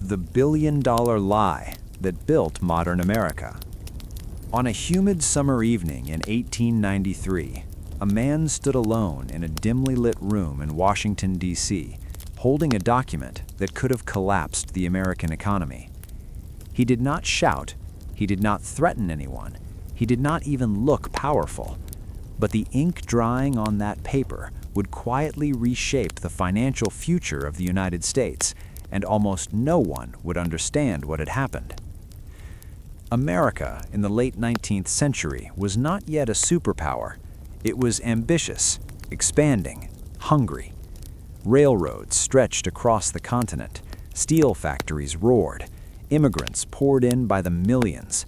The billion-dollar lie that built modern America. On a humid summer evening in 1893, a man stood alone in a dimly lit room in Washington, D.C., holding a document that could have collapsed the American economy. He did not shout, he did not threaten anyone, he did not even look powerful, but the ink drying on that paper would quietly reshape the financial future of the United States, and almost no one would understand what had happened. America in the late 19th century was not yet a superpower. It was ambitious, expanding, hungry. Railroads stretched across the continent, steel factories roared, immigrants poured in by the millions.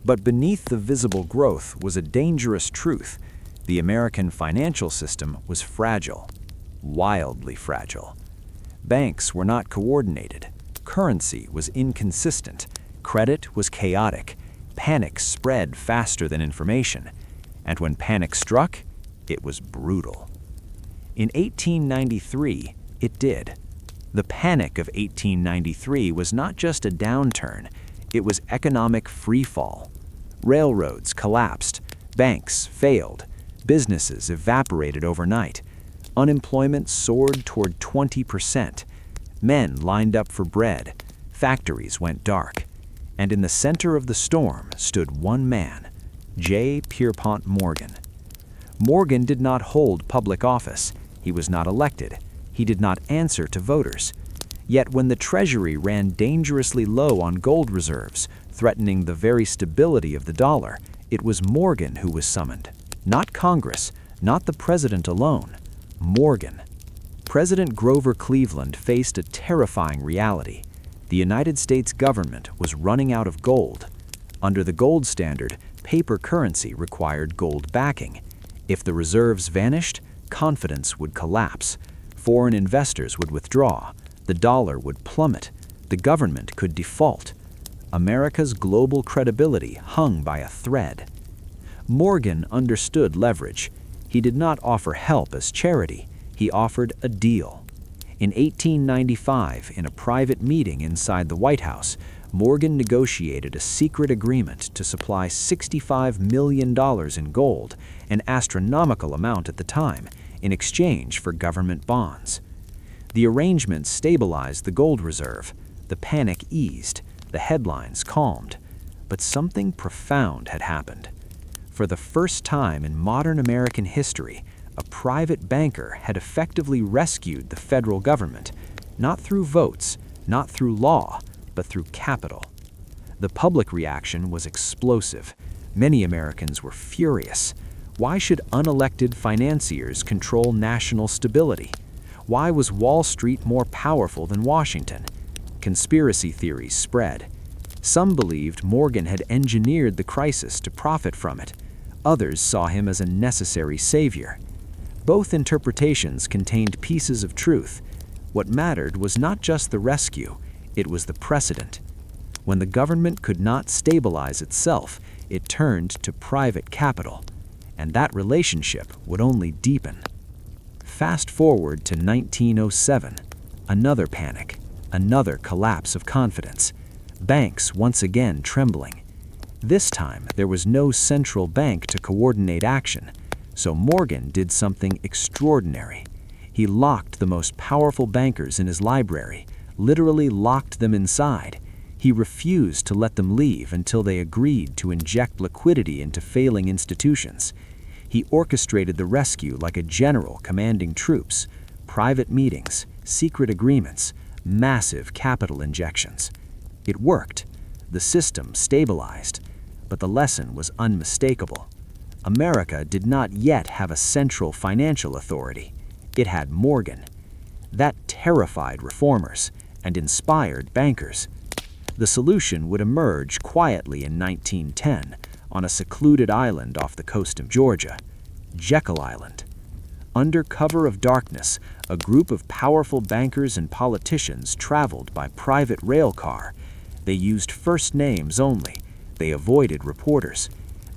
But beneath the visible growth was a dangerous truth. The American financial system was fragile, wildly fragile. Banks were not coordinated, currency was inconsistent, credit was chaotic, panic spread faster than information, and when panic struck, it was brutal. In 1893, it did. The panic of 1893 was not just a downturn, it was economic freefall. Railroads collapsed, banks failed, businesses evaporated overnight. Unemployment soared toward 20%. Men lined up for bread. Factories went dark. And in the center of the storm stood one man, J. Pierpont Morgan. Morgan did not hold public office. He was not elected. He did not answer to voters. Yet when the Treasury ran dangerously low on gold reserves, threatening the very stability of the dollar, it was Morgan who was summoned. Not Congress, not the president alone. Morgan. President Grover Cleveland faced a terrifying reality. The United States government was running out of gold. Under the gold standard, paper currency required gold backing. If the reserves vanished, confidence would collapse. Foreign investors would withdraw. The dollar would plummet. The government could default. America's global credibility hung by a thread. Morgan understood leverage. He did not offer help as charity. He offered a deal. In 1895, in a private meeting inside the White House, Morgan negotiated a secret agreement to supply $65 million in gold, an astronomical amount at the time, in exchange for government bonds. The arrangement stabilized the gold reserve. The panic eased. The headlines calmed. But something profound had happened. For the first time in modern American history, a private banker had effectively rescued the federal government, not through votes, not through law, but through capital. The public reaction was explosive. Many Americans were furious. Why should unelected financiers control national stability? Why was Wall Street more powerful than Washington? Conspiracy theories spread. Some believed Morgan had engineered the crisis to profit from it. Others saw him as a necessary savior. Both interpretations contained pieces of truth. What mattered was not just the rescue, it was the precedent. When the government could not stabilize itself, it turned to private capital, and that relationship would only deepen. Fast forward to 1907, another panic, another collapse of confidence. Banks once again trembling. This time, there was no central bank to coordinate action, so Morgan did something extraordinary. He locked the most powerful bankers in his library, literally locked them inside. He refused to let them leave until they agreed to inject liquidity into failing institutions. He orchestrated the rescue like a general commanding troops, private meetings, secret agreements, massive capital injections. It worked. The system stabilized. But the lesson was unmistakable. America did not yet have a central financial authority. It had Morgan. That terrified reformers and inspired bankers. The solution would emerge quietly in 1910 on a secluded island off the coast of Georgia, Jekyll Island. Under cover of darkness, a group of powerful bankers and politicians traveled by private rail car. They used first names only. They avoided reporters.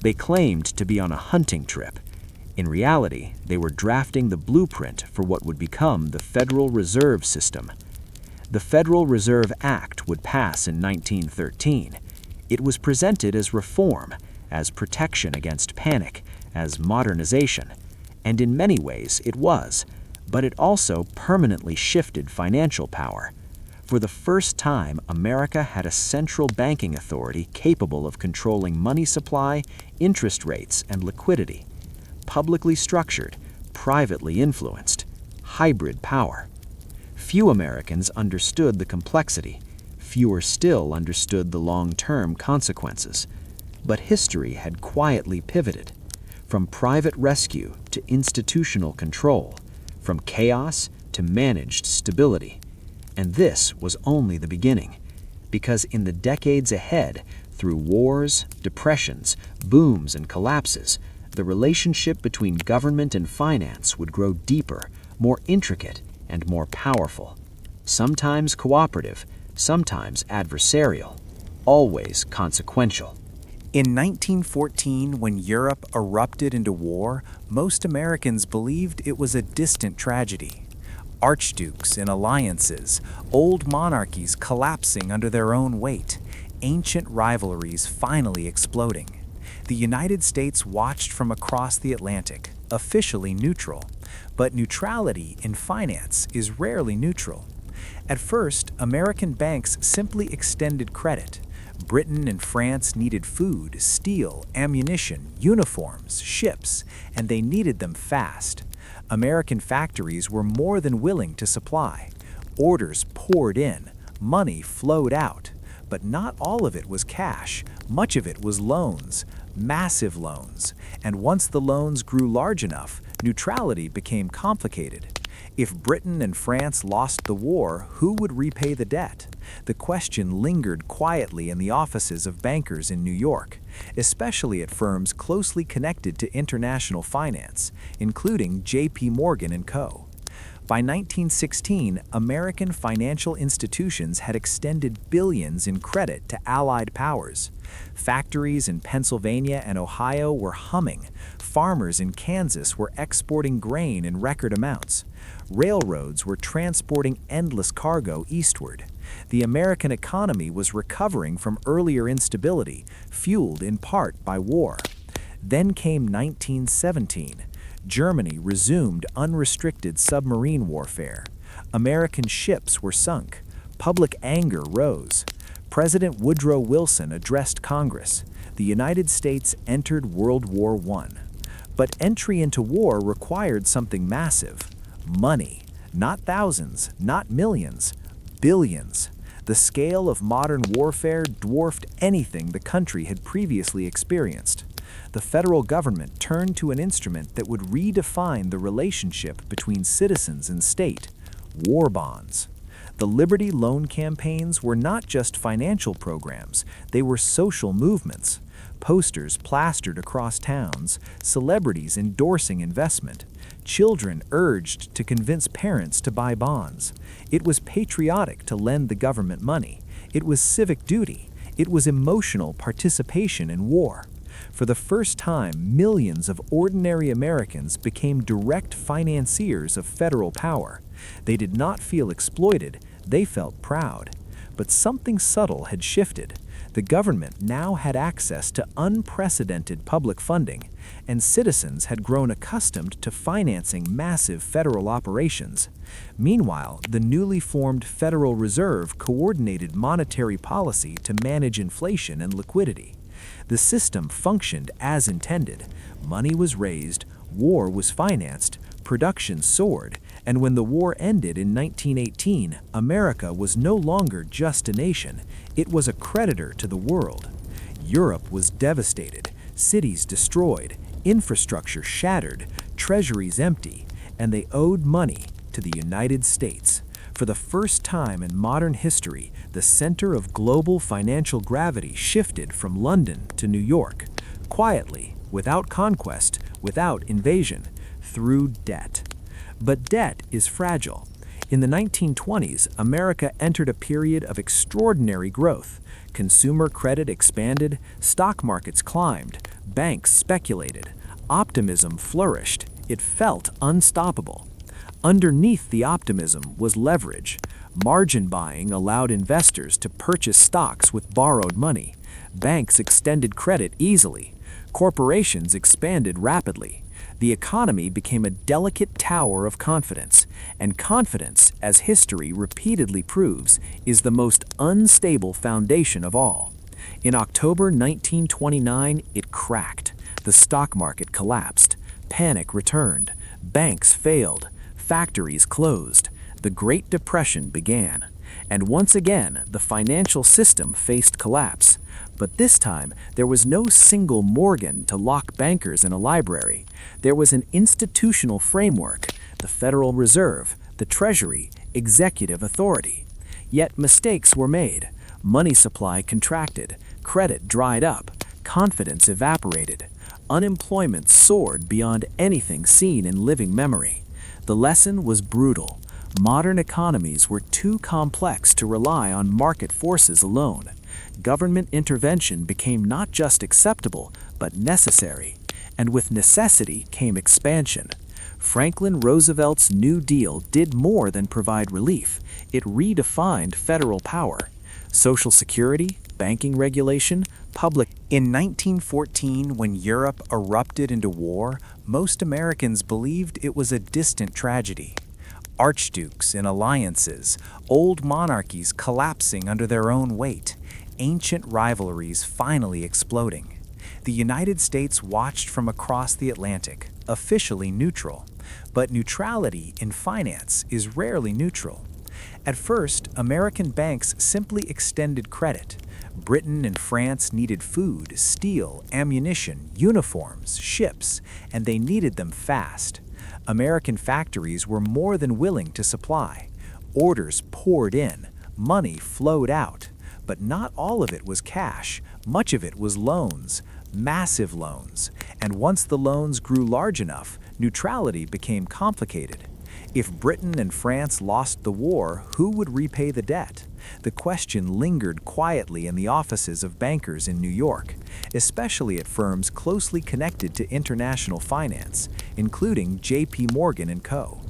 They claimed to be on a hunting trip. In reality, they were drafting the blueprint for what would become the Federal Reserve System. The Federal Reserve Act would pass in 1913. It was presented as reform, as protection against panic, as modernization, and in many ways it was, but it also permanently shifted financial power. For the first time, America had a central banking authority capable of controlling money supply, interest rates, and liquidity. Publicly structured, privately influenced, hybrid power. Few Americans understood the complexity. Fewer still understood the long-term consequences. But history had quietly pivoted. From private rescue to institutional control, from chaos to managed stability. And this was only the beginning, because in the decades ahead, through wars, depressions, booms, and collapses, the relationship between government and finance would grow deeper, more intricate, and more powerful. Sometimes cooperative, sometimes adversarial, always consequential. In 1914, when Europe erupted into war, most Americans believed it was a distant tragedy. Archdukes and alliances, old monarchies collapsing under their own weight, ancient rivalries finally exploding. The United States watched from across the Atlantic, officially neutral. But neutrality in finance is rarely neutral. At first, American banks simply extended credit. Britain and France needed food, steel, ammunition, uniforms, ships, and they needed them fast. American factories were more than willing to supply. Orders poured in, money flowed out. But not all of it was cash. Much of it was loans, massive loans. And once the loans grew large enough, neutrality became complicated. If Britain and France lost the war, who would repay the debt? The question lingered quietly in the offices of bankers in New York, especially at firms closely connected to international finance, including J.P. Morgan & Co. By 1916, American financial institutions had extended billions in credit to Allied powers. Factories in Pennsylvania and Ohio were humming. Farmers in Kansas were exporting grain in record amounts. Railroads were transporting endless cargo eastward. The American economy was recovering from earlier instability, fueled in part by war. Then came 1917. Germany resumed unrestricted submarine warfare. American ships were sunk. Public anger rose. President Woodrow Wilson addressed Congress. The United States entered World War I. But entry into war required something massive. Money. Not thousands, not millions, billions. The scale of modern warfare dwarfed anything the country had previously experienced. The federal government turned to an instrument that would redefine the relationship between citizens and state: war bonds. The Liberty Loan campaigns were not just financial programs, they were social movements. Posters plastered across towns, celebrities endorsing investment, children urged to convince parents to buy bonds. It was patriotic to lend the government money. It was civic duty. It was emotional participation in war. For the first time, millions of ordinary Americans became direct financiers of federal power. They did not feel exploited, they felt proud. But something subtle had shifted. The government now had access to unprecedented public funding, and citizens had grown accustomed to financing massive federal operations. Meanwhile, the newly formed Federal Reserve coordinated monetary policy to manage inflation and liquidity. The system functioned as intended. Money was raised, war was financed, production soared, and when the war ended in 1918, America was no longer just a nation, it was a creditor to the world. Europe was devastated, cities destroyed, infrastructure shattered, treasuries empty, and they owed money to the United States. For the first time in modern history, the center of global financial gravity shifted from London to New York, quietly, without conquest, without invasion, through debt. But debt is fragile. In the 1920s, America entered a period of extraordinary growth. Consumer credit expanded, stock markets climbed, banks speculated, optimism flourished. It felt unstoppable. Underneath the optimism was leverage. Margin buying allowed investors to purchase stocks with borrowed money. Banks extended credit easily. Corporations expanded rapidly. The economy became a delicate tower of confidence, and confidence, as history repeatedly proves, is the most unstable foundation of all. In October 1929, it cracked. The stock market collapsed. Panic returned. Banks failed. Factories closed. The Great Depression began. And once again, the financial system faced collapse. But this time, there was no single Morgan to lock bankers in a library. There was an institutional framework, the Federal Reserve, the Treasury, executive authority. Yet mistakes were made. Money supply contracted, credit dried up, confidence evaporated. Unemployment soared beyond anything seen in living memory. The lesson was brutal. Modern economies were too complex to rely on market forces alone. Government intervention became not just acceptable, but necessary. And with necessity came expansion. Franklin Roosevelt's New Deal did more than provide relief. It redefined federal power. Social security, banking regulation, public. In 1914, when Europe erupted into war, most Americans believed it was a distant tragedy. Archdukes in alliances, old monarchies collapsing under their own weight, ancient rivalries finally exploding. The United States watched from across the Atlantic, officially neutral. But neutrality in finance is rarely neutral. At first, American banks simply extended credit. Britain and France needed food, steel, ammunition, uniforms, ships, and they needed them fast. American factories were more than willing to supply. Orders poured in, money flowed out. But not all of it was cash. Much of it was loans, massive loans. And once the loans grew large enough, neutrality became complicated. If Britain and France lost the war, who would repay the debt? The question lingered quietly in the offices of bankers in New York, especially at firms closely connected to international finance, including J.P. Morgan & Co.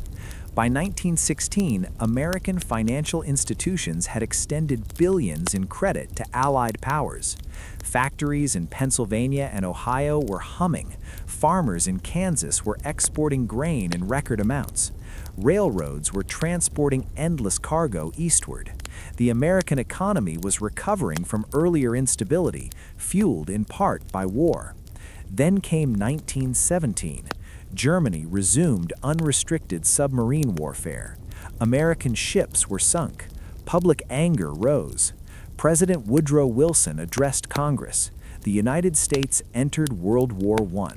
By 1916, American financial institutions had extended billions in credit to Allied powers. Factories in Pennsylvania and Ohio were humming. Farmers in Kansas were exporting grain in record amounts. Railroads were transporting endless cargo eastward. The American economy was recovering from earlier instability, fueled in part by war. Then came 1917. Germany resumed unrestricted submarine warfare. American ships were sunk. Public anger rose. President Woodrow Wilson addressed Congress. The United States entered World War I.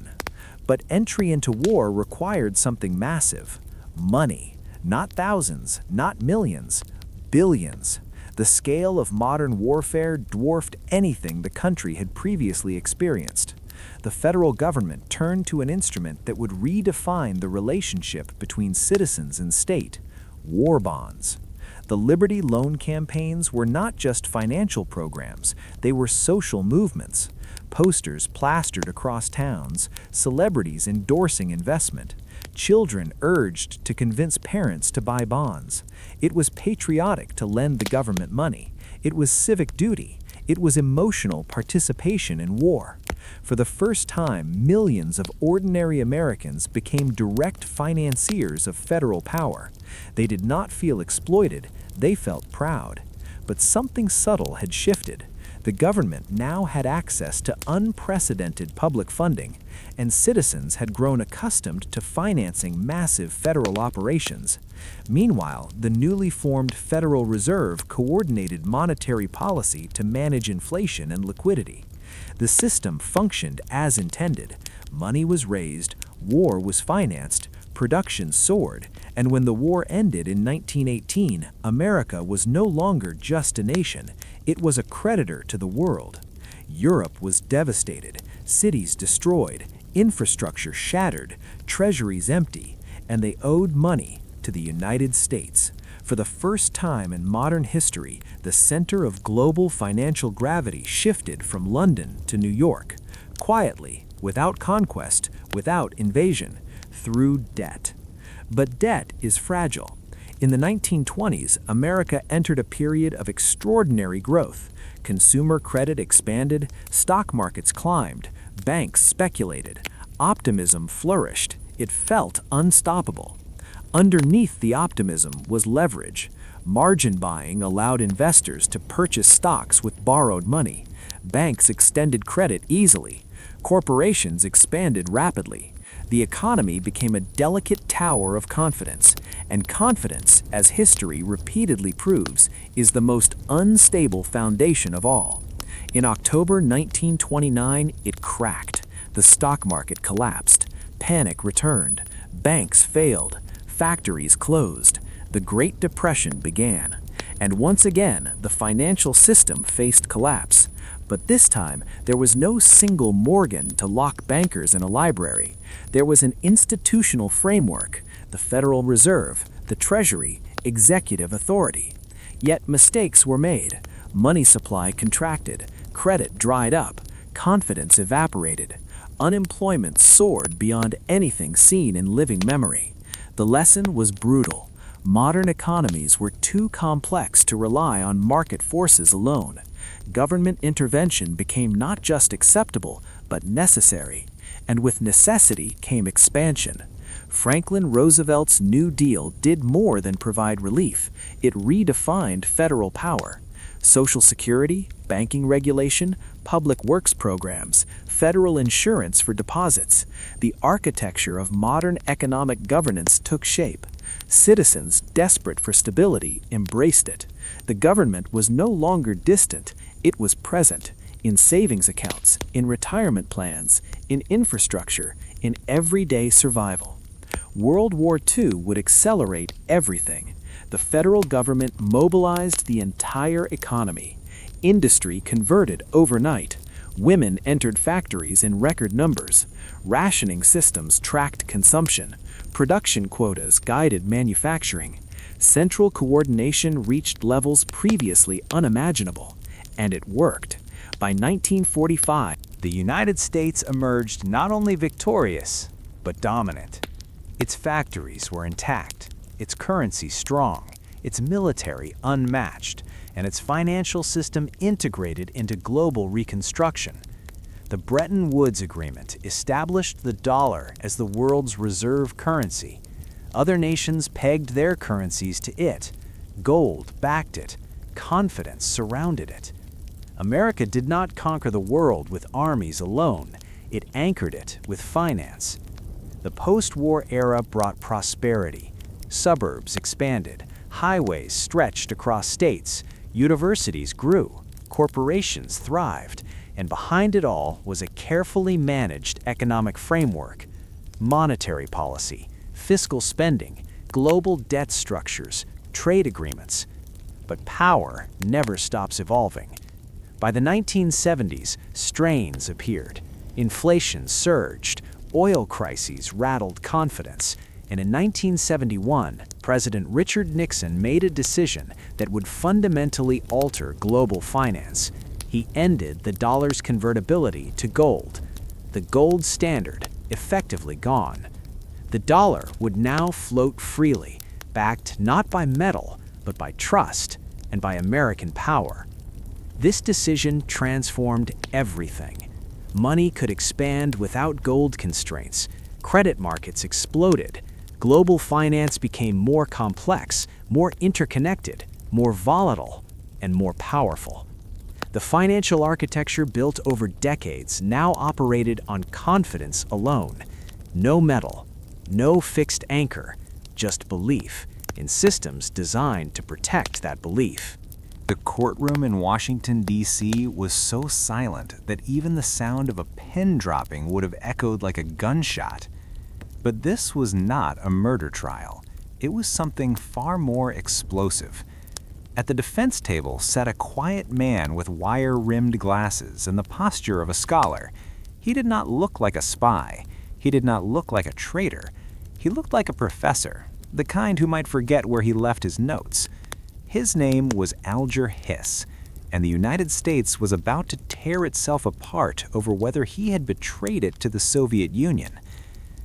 But entry into war required something massive. Money. Not thousands, not millions, billions. The scale of modern warfare dwarfed anything the country had previously experienced. The federal government turned to an instrument that would redefine the relationship between citizens and state: war bonds. The Liberty Loan campaigns were not just financial programs, they were social movements. Posters plastered across towns, celebrities endorsing investment. Children urged to convince parents to buy bonds. It was patriotic to lend the government money. It was civic duty. It was emotional participation in war. For the first time, millions of ordinary Americans became direct financiers of federal power. They did not feel exploited, they felt proud. But something subtle had shifted. The government now had access to unprecedented public funding, and citizens had grown accustomed to financing massive federal operations. Meanwhile, the newly formed Federal Reserve coordinated monetary policy to manage inflation and liquidity. The system functioned as intended. Money was raised, war was financed, production soared, and when the war ended in 1918, America was no longer just a nation, it was a creditor to the world. Europe was devastated, cities destroyed, infrastructure shattered, treasuries empty, and they owed money to the United States. For the first time in modern history, the center of global financial gravity shifted from London to New York, quietly, without conquest, without invasion, through debt. But debt is fragile. In the 1920s, America entered a period of extraordinary growth. Consumer credit expanded, stock markets climbed, banks speculated, optimism flourished. It felt unstoppable. Underneath the optimism was leverage. Margin buying allowed investors to purchase stocks with borrowed money. Banks extended credit easily. Corporations expanded rapidly. The economy became a delicate tower of confidence, and confidence, as history repeatedly proves, is the most unstable foundation of all. In October 1929, it cracked. The stock market collapsed. Panic returned. Banks failed. Factories closed. The Great Depression began. And once again, the financial system faced collapse. But this time, there was no single Morgan to lock bankers in a library. There was an institutional framework, the Federal Reserve, the Treasury, executive authority. Yet mistakes were made. Money supply contracted, credit dried up, confidence evaporated. Unemployment soared beyond anything seen in living memory. The lesson was brutal. Modern economies were too complex to rely on market forces alone. Government intervention became not just acceptable, but necessary. And with necessity came expansion. Franklin Roosevelt's New Deal did more than provide relief. It redefined federal power. Social Security, banking regulation, public works programs, federal insurance for deposits. The architecture of modern economic governance took shape. Citizens, desperate for stability, embraced it. The government was no longer distant, it was present, in savings accounts, in retirement plans, in infrastructure, in everyday survival. World War II would accelerate everything. The federal government mobilized the entire economy. Industry converted overnight. Women entered factories in record numbers. Rationing systems tracked consumption. Production quotas guided manufacturing. Central coordination reached levels previously unimaginable. And it worked. By 1945, The United States emerged not only victorious, but dominant. Its factories were intact, its currency strong, its military unmatched, and its financial system integrated into global reconstruction. The Bretton Woods Agreement established the dollar as the world's reserve currency. Other nations pegged their currencies to it. Gold backed it. Confidence surrounded it. America did not conquer the world with armies alone. It anchored it with finance. The post-war era brought prosperity. Suburbs expanded. Highways stretched across states. Universities grew. Corporations thrived. And behind it all was a carefully managed economic framework. Monetary policy, fiscal spending, global debt structures, trade agreements. But power never stops evolving. By the 1970s, strains appeared. Inflation surged. Oil crises rattled confidence. And in 1971, President Richard Nixon made a decision that would fundamentally alter global finance. He ended the dollar's convertibility to gold. The gold standard effectively gone. The dollar would now float freely, backed not by metal, but by trust and by American power. This decision transformed everything. Money could expand without gold constraints. Credit markets exploded. Global finance became more complex, more interconnected, more volatile, and more powerful. The financial architecture built over decades now operated on confidence alone. No metal, no fixed anchor, just belief in systems designed to protect that belief. The courtroom in Washington, D.C. was so silent that even the sound of a pen dropping would have echoed like a gunshot. But this was not a murder trial. It was something far more explosive. At the defense table sat a quiet man with wire-rimmed glasses and the posture of a scholar. He did not look like a spy. He did not look like a traitor. He looked like a professor, the kind who might forget where he left his notes. His name was Alger Hiss, and the United States was about to tear itself apart over whether he had betrayed it to the Soviet Union.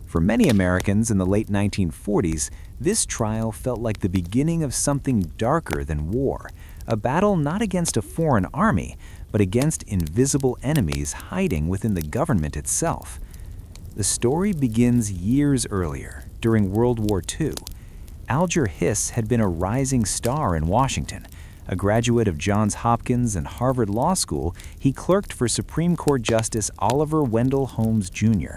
For many Americans in the late 1940s, This trial felt like the beginning of something darker than war, a battle not against a foreign army, but against invisible enemies hiding within the government itself. The story begins years earlier, during World War II. Alger Hiss had been a rising star in Washington. A graduate of Johns Hopkins and Harvard Law School, he clerked for Supreme Court Justice Oliver Wendell Holmes Jr.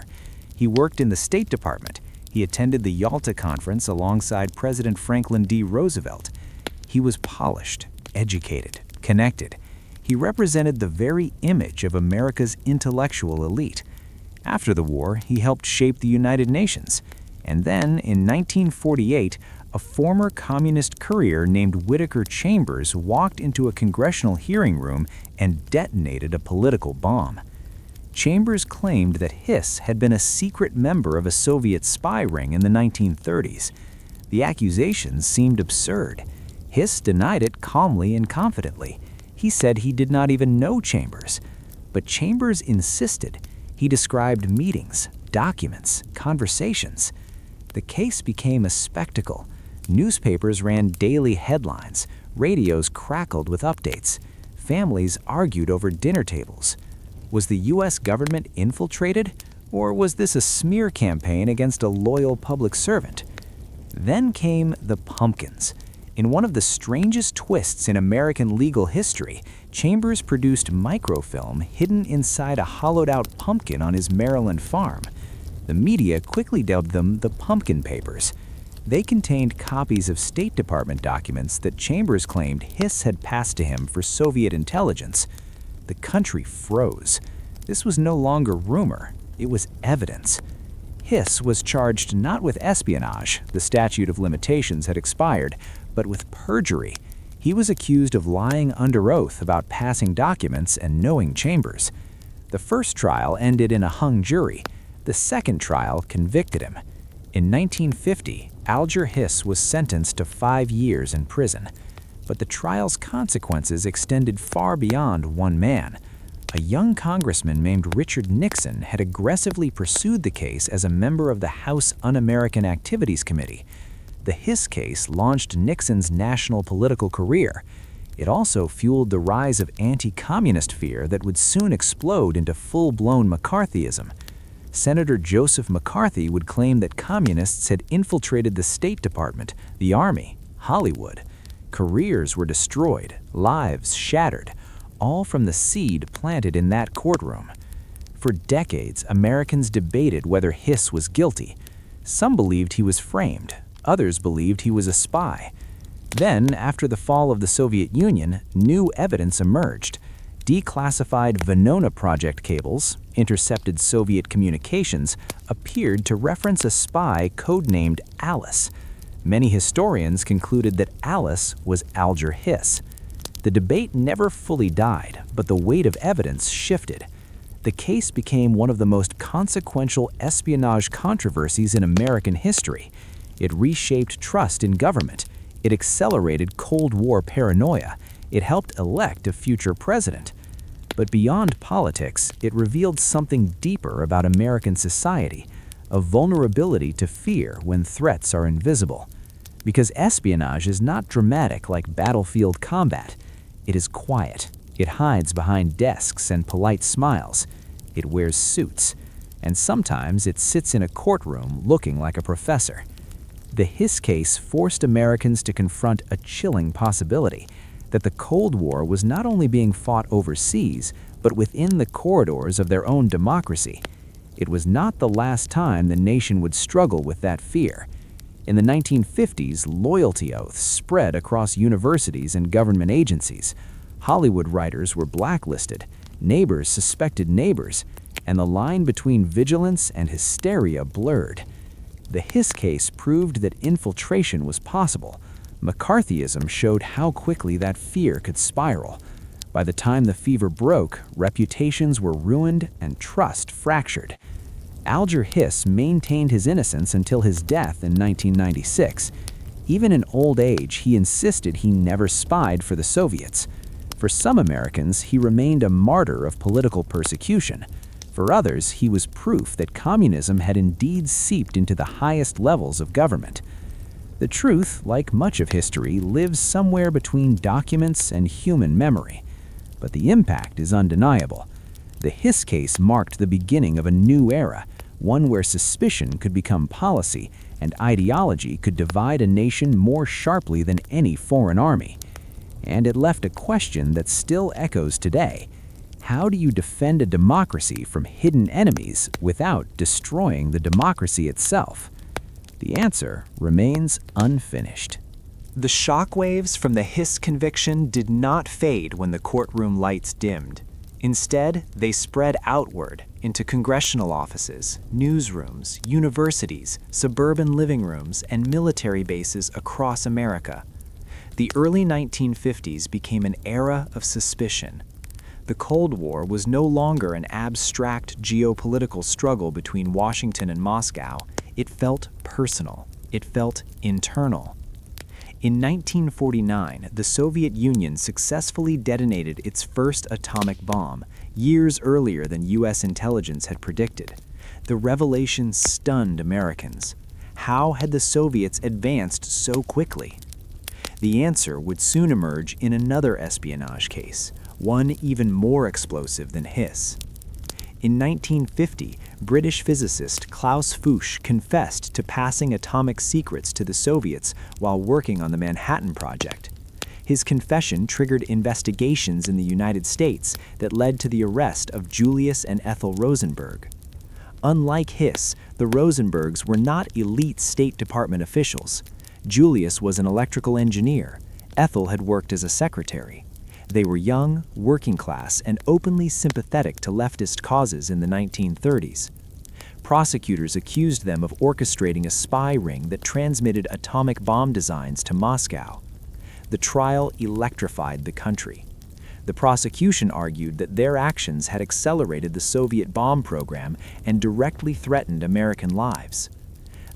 He worked in the State Department. He attended the Yalta Conference alongside President Franklin D. Roosevelt. He was polished, educated, connected. He represented the very image of America's intellectual elite. After the war, he helped shape the United Nations. And then, in 1948, a former communist courier named Whittaker Chambers walked into a congressional hearing room and detonated a political bomb. Chambers claimed that Hiss had been a secret member of a Soviet spy ring in the 1930s. The accusations seemed absurd. Hiss denied it calmly and confidently. He said he did not even know Chambers. But Chambers insisted. He described meetings, documents, conversations. The case became a spectacle. Newspapers ran daily headlines, radios crackled with updates, families argued over dinner tables. Was the U.S. government infiltrated, or was this a smear campaign against a loyal public servant? Then came the pumpkins. In one of the strangest twists in American legal history, Chambers produced microfilm hidden inside a hollowed-out pumpkin on his Maryland farm. The media quickly dubbed them the Pumpkin Papers. They contained copies of State Department documents that Chambers claimed Hiss had passed to him for Soviet intelligence. The country froze. This was no longer rumor, it was evidence. Hiss was charged not with espionage, the statute of limitations had expired, but with perjury. He was accused of lying under oath about passing documents and knowing Chambers. The first trial ended in a hung jury. The second trial convicted him. In 1950, Alger Hiss was sentenced to 5 years in prison. But the trial's consequences extended far beyond one man. A young congressman named Richard Nixon had aggressively pursued the case as a member of the House Un-American Activities Committee. The Hiss case launched Nixon's national political career. It also fueled the rise of anti-communist fear that would soon explode into full-blown McCarthyism. Senator Joseph McCarthy would claim that communists had infiltrated the State Department, the Army, Hollywood. Careers were destroyed, lives shattered, all from the seed planted in that courtroom. For decades, Americans debated whether Hiss was guilty. Some believed he was framed, others believed he was a spy. Then, after the fall of the Soviet Union, new evidence emerged. Declassified Venona Project cables, intercepted Soviet communications, appeared to reference a spy codenamed Alice. Many historians concluded that Alice was Alger Hiss. The debate never fully died, but the weight of evidence shifted. The case became one of the most consequential espionage controversies in American history. It reshaped trust in government. It accelerated Cold War paranoia. It helped elect a future president. But beyond politics, it revealed something deeper about American society, a vulnerability to fear when threats are invisible. Because espionage is not dramatic like battlefield combat. It is quiet. It hides behind desks and polite smiles. It wears suits. And sometimes it sits in a courtroom looking like a professor. The Hiss case forced Americans to confront a chilling possibility that the Cold War was not only being fought overseas, but within the corridors of their own democracy. It was not the last time the nation would struggle with that fear. In the 1950s, loyalty oaths spread across universities and government agencies. Hollywood writers were blacklisted, neighbors suspected neighbors, and the line between vigilance and hysteria blurred. The Hiss case proved that infiltration was possible. McCarthyism showed how quickly that fear could spiral. By the time the fever broke, reputations were ruined and trust fractured. Alger Hiss maintained his innocence until his death in 1996. Even in old age, he insisted he never spied for the Soviets. For some Americans, he remained a martyr of political persecution. For others, he was proof that communism had indeed seeped into the highest levels of government. The truth, like much of history, lives somewhere between documents and human memory. But the impact is undeniable. The Hiss case marked the beginning of a new era, one where suspicion could become policy and ideology could divide a nation more sharply than any foreign army. And it left a question that still echoes today. How do you defend a democracy from hidden enemies without destroying the democracy itself? The answer remains unfinished. The shockwaves from the Hiss conviction did not fade when the courtroom lights dimmed. Instead, they spread outward into congressional offices, newsrooms, universities, suburban living rooms, and military bases across America. The early 1950s became an era of suspicion. The Cold War was no longer an abstract geopolitical struggle between Washington and Moscow. It felt personal. It felt internal. In 1949, the Soviet Union successfully detonated its first atomic bomb, years earlier than U.S. intelligence had predicted. The revelation stunned Americans. How had the Soviets advanced so quickly? The answer would soon emerge in another espionage case, one even more explosive than Hiss. In 1950, British physicist Klaus Fuchs confessed to passing atomic secrets to the Soviets while working on the Manhattan Project. His confession triggered investigations in the United States that led to the arrest of Julius and Ethel Rosenberg. Unlike Hiss, the Rosenbergs were not elite State Department officials. Julius was an electrical engineer. Ethel had worked as a secretary. They were young, working class, and openly sympathetic to leftist causes in the 1930s. Prosecutors accused them of orchestrating a spy ring that transmitted atomic bomb designs to Moscow. The trial electrified the country. The prosecution argued that their actions had accelerated the Soviet bomb program and directly threatened American lives.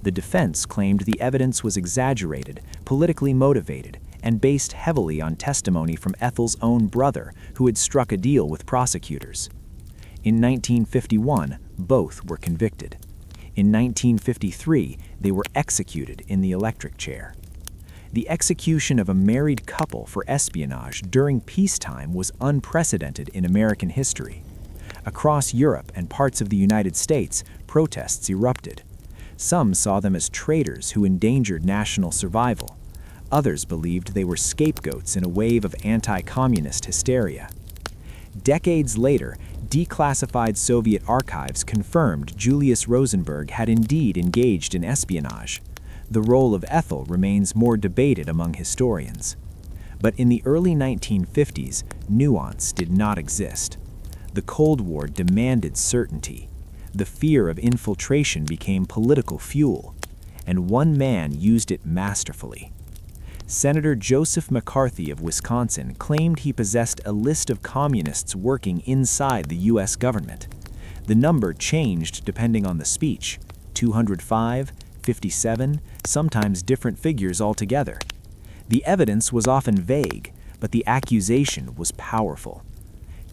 The defense claimed the evidence was exaggerated, politically motivated, and based heavily on testimony from Ethel's own brother, who had struck a deal with prosecutors. In 1951, both were convicted. In 1953, they were executed in the electric chair. The execution of a married couple for espionage during peacetime was unprecedented in American history. Across Europe and parts of the United States, protests erupted. Some saw them as traitors who endangered national survival. Others believed they were scapegoats in a wave of anti-communist hysteria. Decades later, declassified Soviet archives confirmed Julius Rosenberg had indeed engaged in espionage. The role of Ethel remains more debated among historians. But in the early 1950s, nuance did not exist. The Cold War demanded certainty. The fear of infiltration became political fuel, and one man used it masterfully. Senator Joseph McCarthy of Wisconsin claimed he possessed a list of communists working inside the U.S. government. The number changed depending on the speech: 205, 57, sometimes different figures altogether. The evidence was often vague, but the accusation was powerful.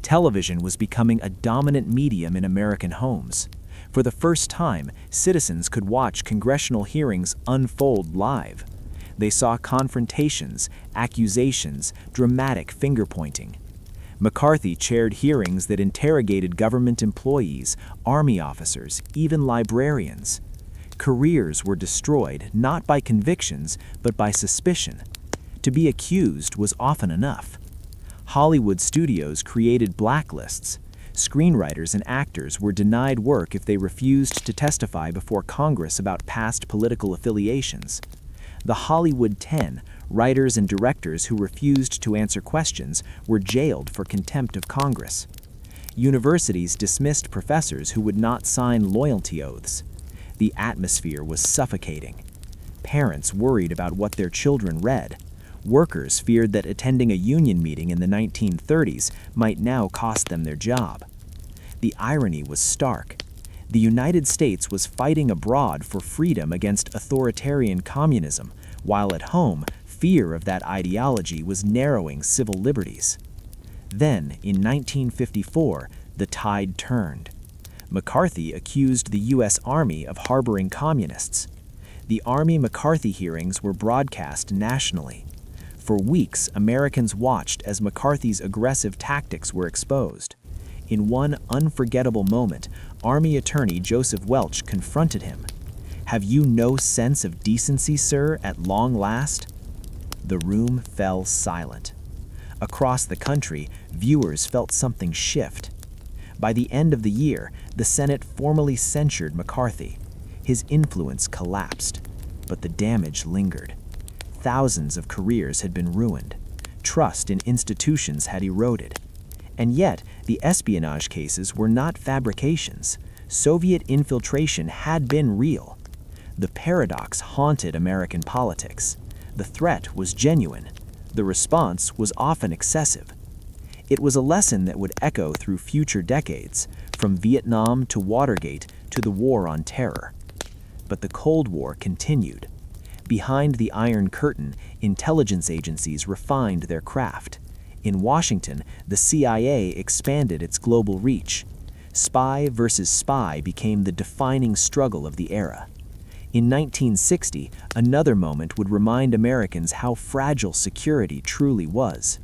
Television was becoming a dominant medium in American homes. For the first time, citizens could watch congressional hearings unfold live. They saw confrontations, accusations, dramatic finger-pointing. McCarthy chaired hearings that interrogated government employees, army officers, even librarians. Careers were destroyed not by convictions, but by suspicion. To be accused was often enough. Hollywood studios created blacklists. Screenwriters and actors were denied work if they refused to testify before Congress about past political affiliations. The Hollywood 10, writers and directors who refused to answer questions, were jailed for contempt of Congress. Universities dismissed professors who would not sign loyalty oaths. The atmosphere was suffocating. Parents worried about what their children read. Workers feared that attending a union meeting in the 1930s might now cost them their job. The irony was stark. The United States was fighting abroad for freedom against authoritarian communism, while at home, fear of that ideology was narrowing civil liberties. Then, in 1954, the tide turned. McCarthy accused the U.S. Army of harboring communists. The Army McCarthy hearings were broadcast nationally. For weeks, Americans watched as McCarthy's aggressive tactics were exposed. In one unforgettable moment, Army Attorney Joseph Welch confronted him. "Have you no sense of decency, sir, at long last?" The room fell silent. Across the country, viewers felt something shift. By the end of the year, the Senate formally censured McCarthy. His influence collapsed, but the damage lingered. Thousands of careers had been ruined. Trust in institutions had eroded. And yet, the espionage cases were not fabrications. Soviet infiltration had been real. The paradox haunted American politics. The threat was genuine. The response was often excessive. It was a lesson that would echo through future decades, from Vietnam to Watergate to the War on Terror. But the Cold War continued. Behind the Iron Curtain, intelligence agencies refined their craft. In Washington, the CIA expanded its global reach. Spy versus spy became the defining struggle of the era. In 1960, another moment would remind Americans how fragile security truly was.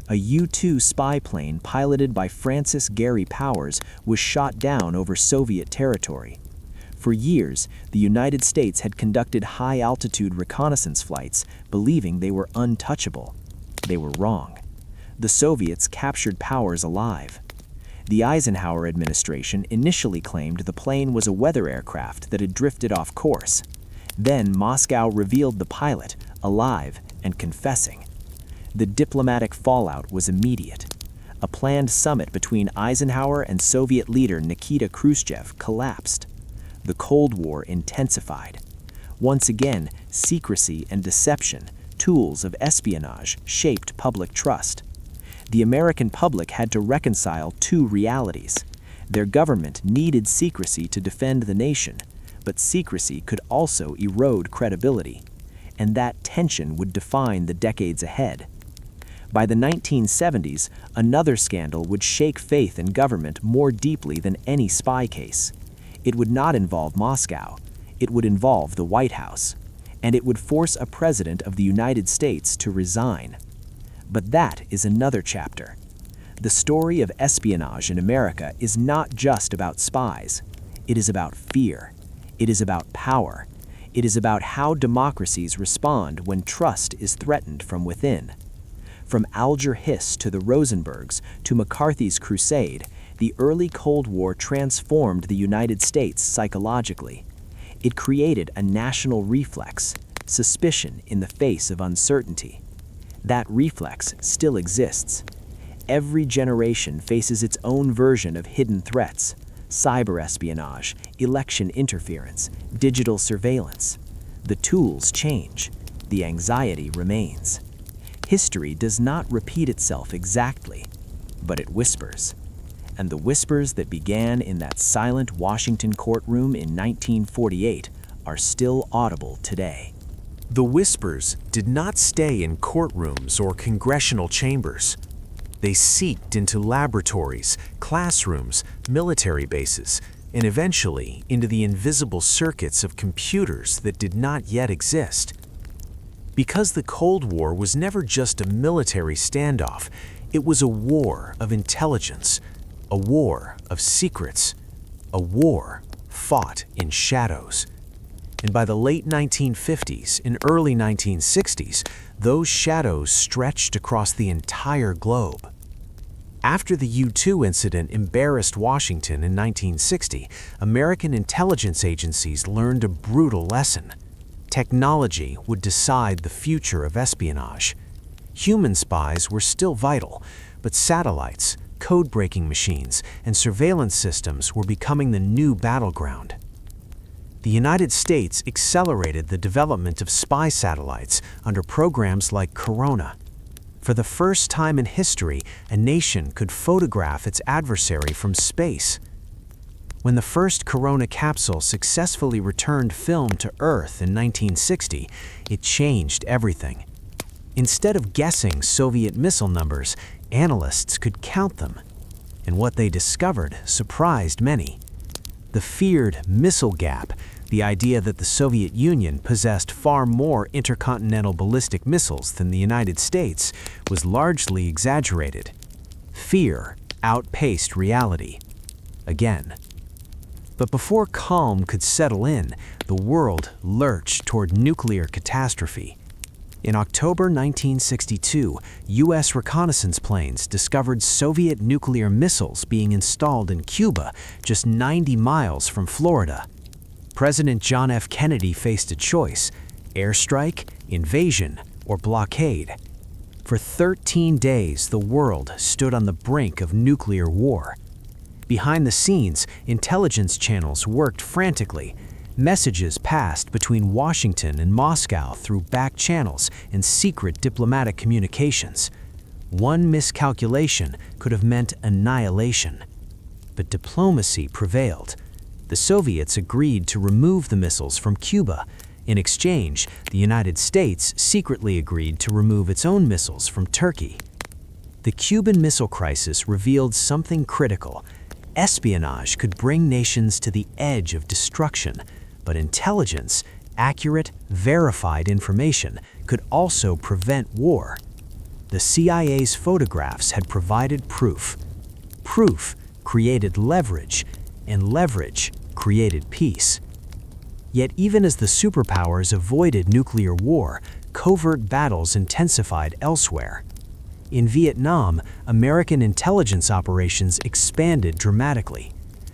A U-2 spy plane piloted by Francis Gary Powers was shot down over Soviet territory. For years, the United States had conducted high-altitude reconnaissance flights, believing they were untouchable. They were wrong. The Soviets captured Powers alive. The Eisenhower administration initially claimed the plane was a weather aircraft that had drifted off course. Then Moscow revealed the pilot, alive and confessing. The diplomatic fallout was immediate. A planned summit between Eisenhower and Soviet leader Nikita Khrushchev collapsed. The Cold War intensified. Once again, secrecy and deception, tools of espionage, shaped public trust. The American public had to reconcile two realities. Their government needed secrecy to defend the nation, but secrecy could also erode credibility, and that tension would define the decades ahead. By the 1970s, another scandal would shake faith in government more deeply than any spy case. It would not involve Moscow. It would involve the White House, and it would force a president of the United States to resign. But that is another chapter. The story of espionage in America is not just about spies. It is about fear. It is about power. It is about how democracies respond when trust is threatened from within. From Alger Hiss to the Rosenbergs to McCarthy's crusade, the early Cold War transformed the United States psychologically. It created a national reflex, suspicion in the face of uncertainty. That reflex still exists. Every generation faces its own version of hidden threats: cyber espionage, election interference, digital surveillance. The tools change. The anxiety remains. History does not repeat itself exactly, but it whispers. And the whispers that began in that silent Washington courtroom in 1948 are still audible today. The whispers did not stay in courtrooms or congressional chambers. They seeped into laboratories, classrooms, military bases, and eventually into the invisible circuits of computers that did not yet exist. Because the Cold War was never just a military standoff, it was a war of intelligence, a war of secrets, a war fought in shadows. And by the late 1950s and early 1960s, those shadows stretched across the entire globe. After the U-2 incident embarrassed Washington in 1960, American intelligence agencies learned a brutal lesson. Technology would decide the future of espionage. Human spies were still vital, but satellites, code-breaking machines, and surveillance systems were becoming the new battleground. The United States accelerated the development of spy satellites under programs like Corona. For the first time in history, a nation could photograph its adversary from space. When the first Corona capsule successfully returned film to Earth in 1960, it changed everything. Instead of guessing Soviet missile numbers, analysts could count them. And what they discovered surprised many. The feared missile gap, The idea that the Soviet Union possessed far more intercontinental ballistic missiles than the United States was largely exaggerated. Fear outpaced reality. Again. But before calm could settle in, the world lurched toward nuclear catastrophe. In October 1962, U.S. reconnaissance planes discovered Soviet nuclear missiles being installed in Cuba, just 90 miles from Florida. President John F. Kennedy faced a choice: airstrike, invasion, or blockade. For 13 days, the world stood on the brink of nuclear war. Behind the scenes, intelligence channels worked frantically. Messages passed between Washington and Moscow through back channels and secret diplomatic communications. One miscalculation could have meant annihilation. But diplomacy prevailed. The Soviets agreed to remove the missiles from Cuba. In exchange, the United States secretly agreed to remove its own missiles from Turkey. The Cuban Missile Crisis revealed something critical. Espionage could bring nations to the edge of destruction, but intelligence, accurate, verified information, could also prevent war. The CIA's photographs had provided proof. Proof created leverage, and leverage created peace. Yet even as the superpowers avoided nuclear war, covert battles intensified elsewhere. In Vietnam, American intelligence operations expanded dramatically.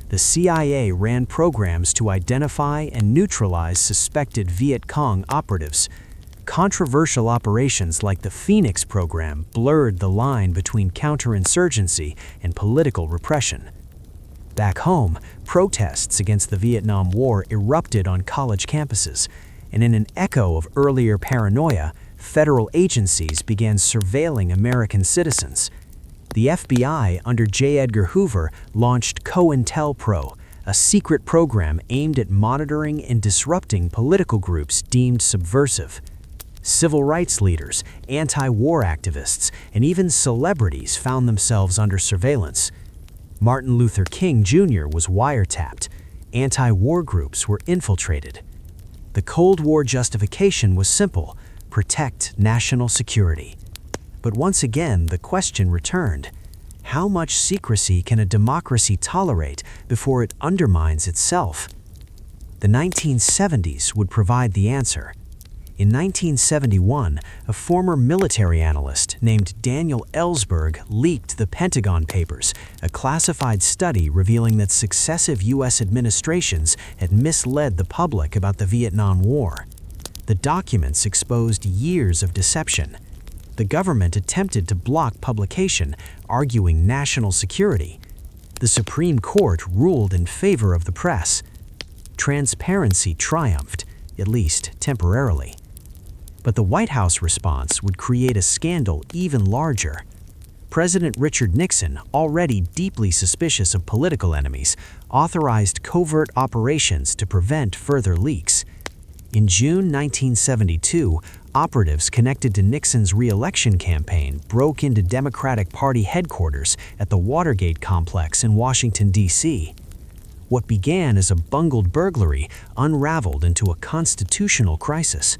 The CIA ran programs to identify and neutralize suspected Viet Cong operatives. Controversial operations like the Phoenix program blurred the line between counterinsurgency and political repression. Back home, protests against the Vietnam War erupted on college campuses, and in an echo of earlier paranoia, federal agencies began surveilling American citizens. The FBI, under J. Edgar Hoover, launched COINTELPRO, a secret program aimed at monitoring and disrupting political groups deemed subversive. Civil rights leaders, anti-war activists, and even celebrities found themselves under surveillance. Martin Luther King Jr. was wiretapped. Anti-war groups were infiltrated. The Cold War justification was simple: protect national security. But once again, the question returned: how much secrecy can a democracy tolerate before it undermines itself? The 1970s would provide the answer. In 1971, a former military analyst named Daniel Ellsberg leaked the Pentagon Papers, a classified study revealing that successive U.S. administrations had misled the public about the Vietnam War. The documents exposed years of deception. The government attempted to block publication, arguing national security. The Supreme Court ruled in favor of the press. Transparency triumphed, at least temporarily. But the White House response would create a scandal even larger. President Richard Nixon, already deeply suspicious of political enemies, authorized covert operations to prevent further leaks. In June 1972, operatives connected to Nixon's re-election campaign broke into Democratic Party headquarters at the Watergate complex in Washington, D.C. What began as a bungled burglary unraveled into a constitutional crisis.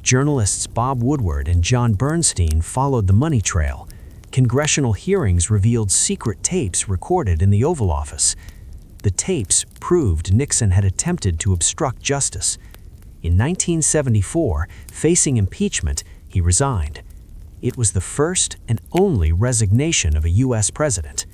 Journalists Bob Woodward and John Bernstein followed the money trail. Congressional hearings revealed secret tapes recorded in the Oval Office. The tapes proved Nixon had attempted to obstruct justice. In 1974, facing impeachment, he resigned. It was the first and only resignation of a U.S. president.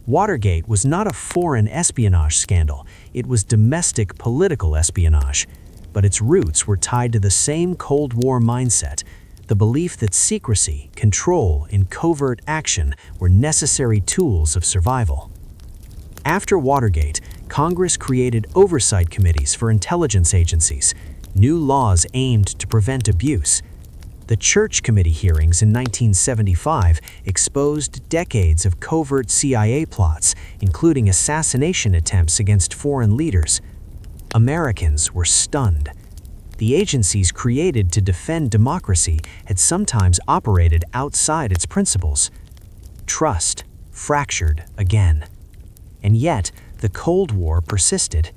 Watergate was not a foreign espionage scandal, it was domestic political espionage. But its roots were tied to the same Cold War mindset, the belief that secrecy, control, and covert action were necessary tools of survival. After Watergate, Congress created oversight committees for intelligence agencies, new laws aimed to prevent abuse. The Church Committee hearings in 1975 exposed decades of covert CIA plots, including assassination attempts against foreign leaders. Americans were stunned. The agencies created to defend democracy had sometimes operated outside its principles. Trust fractured again. And yet, the Cold War persisted.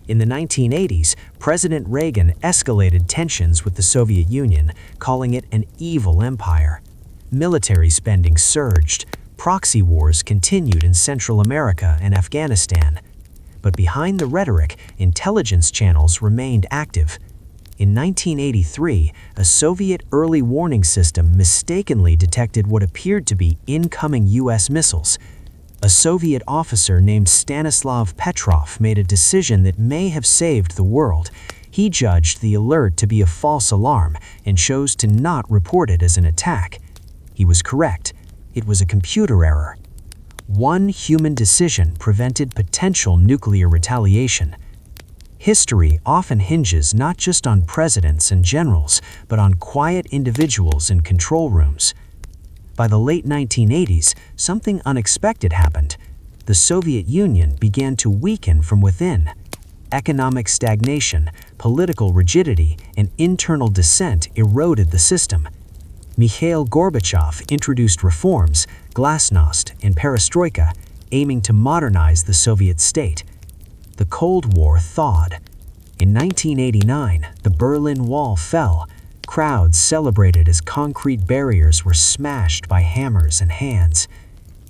In the 1980s, President Reagan escalated tensions with the Soviet Union, calling it an evil empire. Military spending surged. Proxy wars continued in Central America and Afghanistan. But behind the rhetoric, intelligence channels remained active. In 1983, a Soviet early warning system mistakenly detected what appeared to be incoming U.S. missiles. A Soviet officer named Stanislav Petrov made a decision that may have saved the world. He judged the alert to be a false alarm and chose to not report it as an attack. He was correct. It was a computer error. One human decision prevented potential nuclear retaliation. History often hinges not just on presidents and generals, but on quiet individuals in control rooms. By the late 1980s, something unexpected happened. The Soviet Union began to weaken from within. Economic stagnation, political rigidity, and internal dissent eroded the system. Mikhail Gorbachev introduced reforms, glasnost, and perestroika, aiming to modernize the Soviet state. The Cold War thawed. In 1989, the Berlin Wall fell. Crowds celebrated as concrete barriers were smashed by hammers and hands.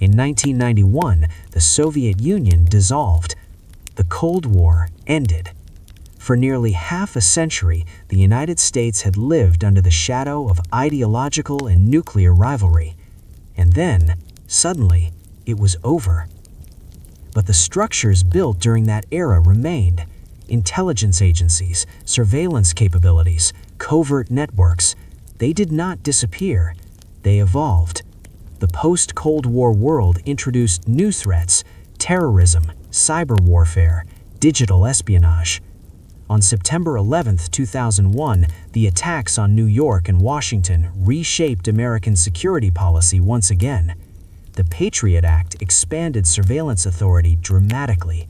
In 1991, the Soviet Union dissolved. The Cold War ended. For nearly half a century, the United States had lived under the shadow of ideological and nuclear rivalry. And then, suddenly, it was over. But the structures built during that era remained. Intelligence agencies, surveillance capabilities, covert networks, they did not disappear. They evolved. The post-Cold War world introduced new threats: terrorism, cyber warfare, digital espionage. On September 11, 2001, the attacks on New York and Washington reshaped American security policy once again. The Patriot Act expanded surveillance authority dramatically.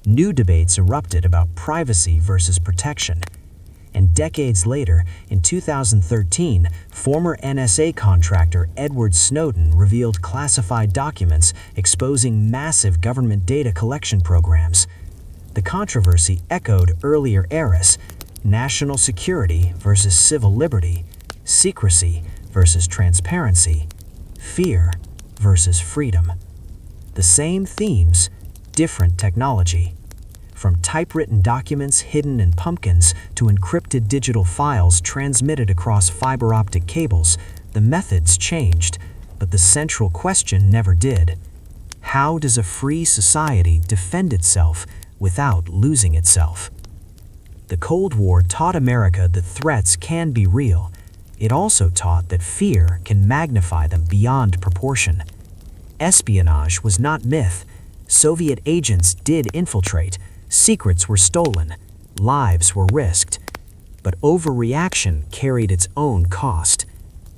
New debates erupted about privacy versus protection. And decades later, in 2013, former NSA contractor Edward Snowden revealed classified documents exposing massive government data collection programs. The controversy echoed earlier eras: national security versus civil liberty, secrecy versus transparency, fear versus freedom. The same themes, different technology. From typewritten documents hidden in pumpkins to encrypted digital files transmitted across fiber optic cables, the methods changed, but the central question never did. How does a free society defend itself without losing itself? The Cold War taught America that threats can be real. It also taught that fear can magnify them beyond proportion. Espionage was not myth. Soviet agents did infiltrate. Secrets were stolen. Lives were risked. But overreaction carried its own cost.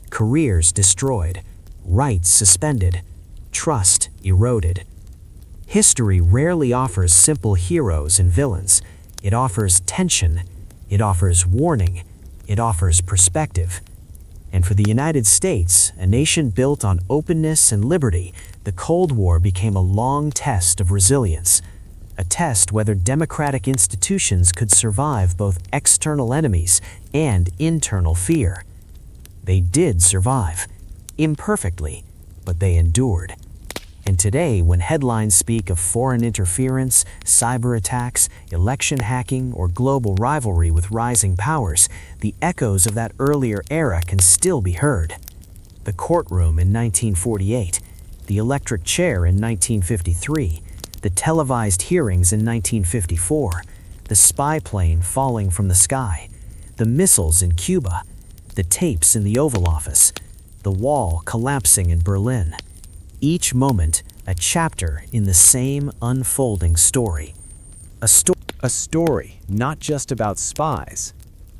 Careers destroyed. Rights suspended. Trust eroded. History rarely offers simple heroes and villains. It offers tension. It offers warning. It offers perspective. And for the United States, a nation built on openness and liberty, the Cold War became a long test of resilience. A test whether democratic institutions could survive both external enemies and internal fear. They did survive. Imperfectly, but they endured. And today, when headlines speak of foreign interference, cyber attacks, election hacking, or global rivalry with rising powers, the echoes of that earlier era can still be heard. The courtroom in 1948, the electric chair in 1953, the televised hearings in 1954, the spy plane falling from the sky, the missiles in Cuba, the tapes in the Oval Office, the wall collapsing in Berlin. Each moment, a chapter in the same unfolding story. A story not just about spies,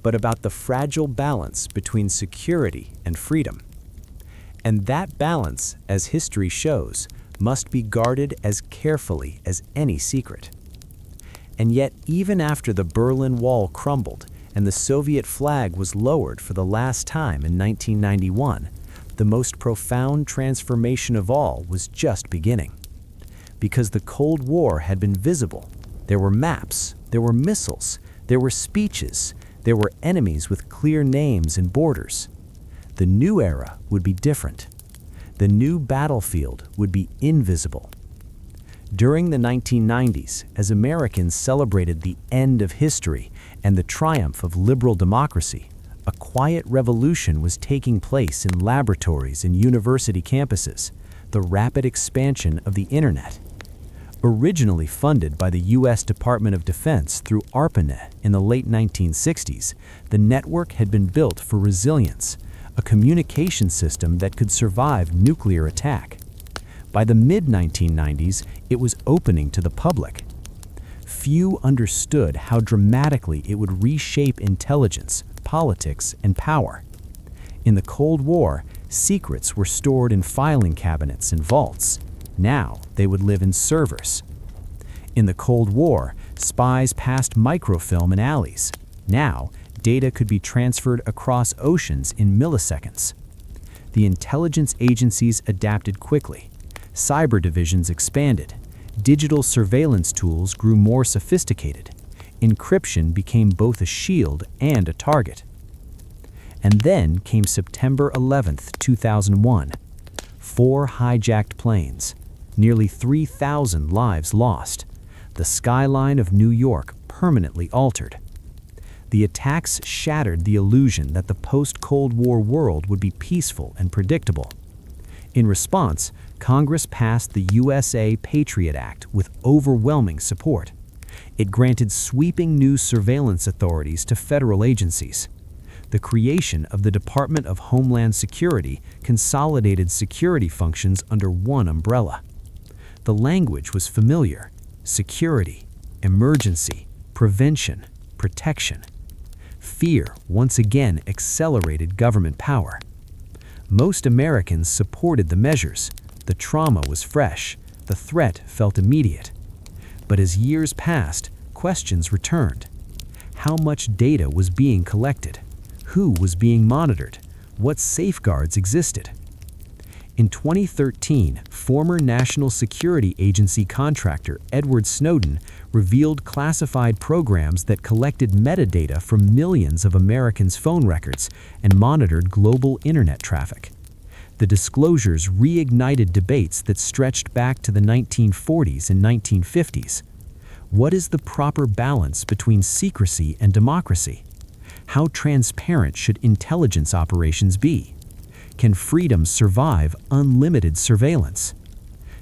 but about the fragile balance between security and freedom. And that balance, as history shows, must be guarded as carefully as any secret. And yet, even after the Berlin Wall crumbled and the Soviet flag was lowered for the last time in 1991, the most profound transformation of all was just beginning. Because the Cold War had been visible, There were maps, there were missiles, there were speeches, there were enemies with clear names and borders. The new era would be different. The new battlefield would be invisible. During the 1990s, as Americans celebrated the end of history and the triumph of liberal democracy, a quiet revolution was taking place in laboratories and university campuses, the rapid expansion of the Internet. Originally funded by the U.S. Department of Defense through ARPANET in the late 1960s, the network had been built for resilience, a communication system that could survive nuclear attack. By the mid-1990s, it was opening to the public. Few understood how dramatically it would reshape intelligence, politics, and power. In the Cold War, secrets were stored in filing cabinets and vaults. Now they would live in servers. In the Cold War, spies passed microfilm in alleys. Now, data could be transferred across oceans in milliseconds. The intelligence agencies adapted quickly. Cyber divisions expanded. Digital surveillance tools grew more sophisticated. Encryption became both a shield and a target. And then came September 11th, 2001. 4 hijacked planes. Nearly 3,000 lives lost. The skyline of New York permanently altered. The attacks shattered the illusion that the post-Cold War world would be peaceful and predictable. In response, Congress passed the USA Patriot Act with overwhelming support. It granted sweeping new surveillance authorities to federal agencies. The creation of the Department of Homeland Security consolidated security functions under one umbrella. The language was familiar: security, emergency, prevention, protection. Fear once again accelerated government power. Most Americans supported the measures. The trauma was fresh. The threat felt immediate. But as years passed, questions returned. How much data was being collected? Who was being monitored? What safeguards existed? In 2013, former National Security Agency contractor Edward Snowden revealed classified programs that collected metadata from millions of Americans' phone records and monitored global internet traffic. The disclosures reignited debates that stretched back to the 1940s and 1950s. What is the proper balance between secrecy and democracy? How transparent should intelligence operations be? Can freedom survive unlimited surveillance?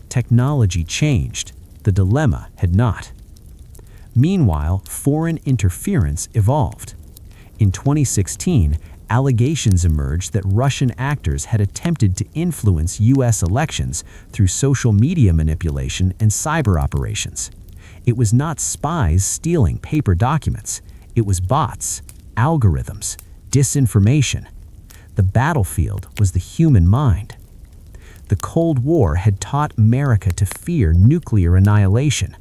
Technology changed. The dilemma had not. Meanwhile, foreign interference evolved. In 2016, allegations emerged that Russian actors had attempted to influence U.S. elections through social media manipulation and cyber operations. It was not spies stealing paper documents. It was bots, algorithms, disinformation. The battlefield was the human mind. The Cold War had taught America to fear nuclear annihilation.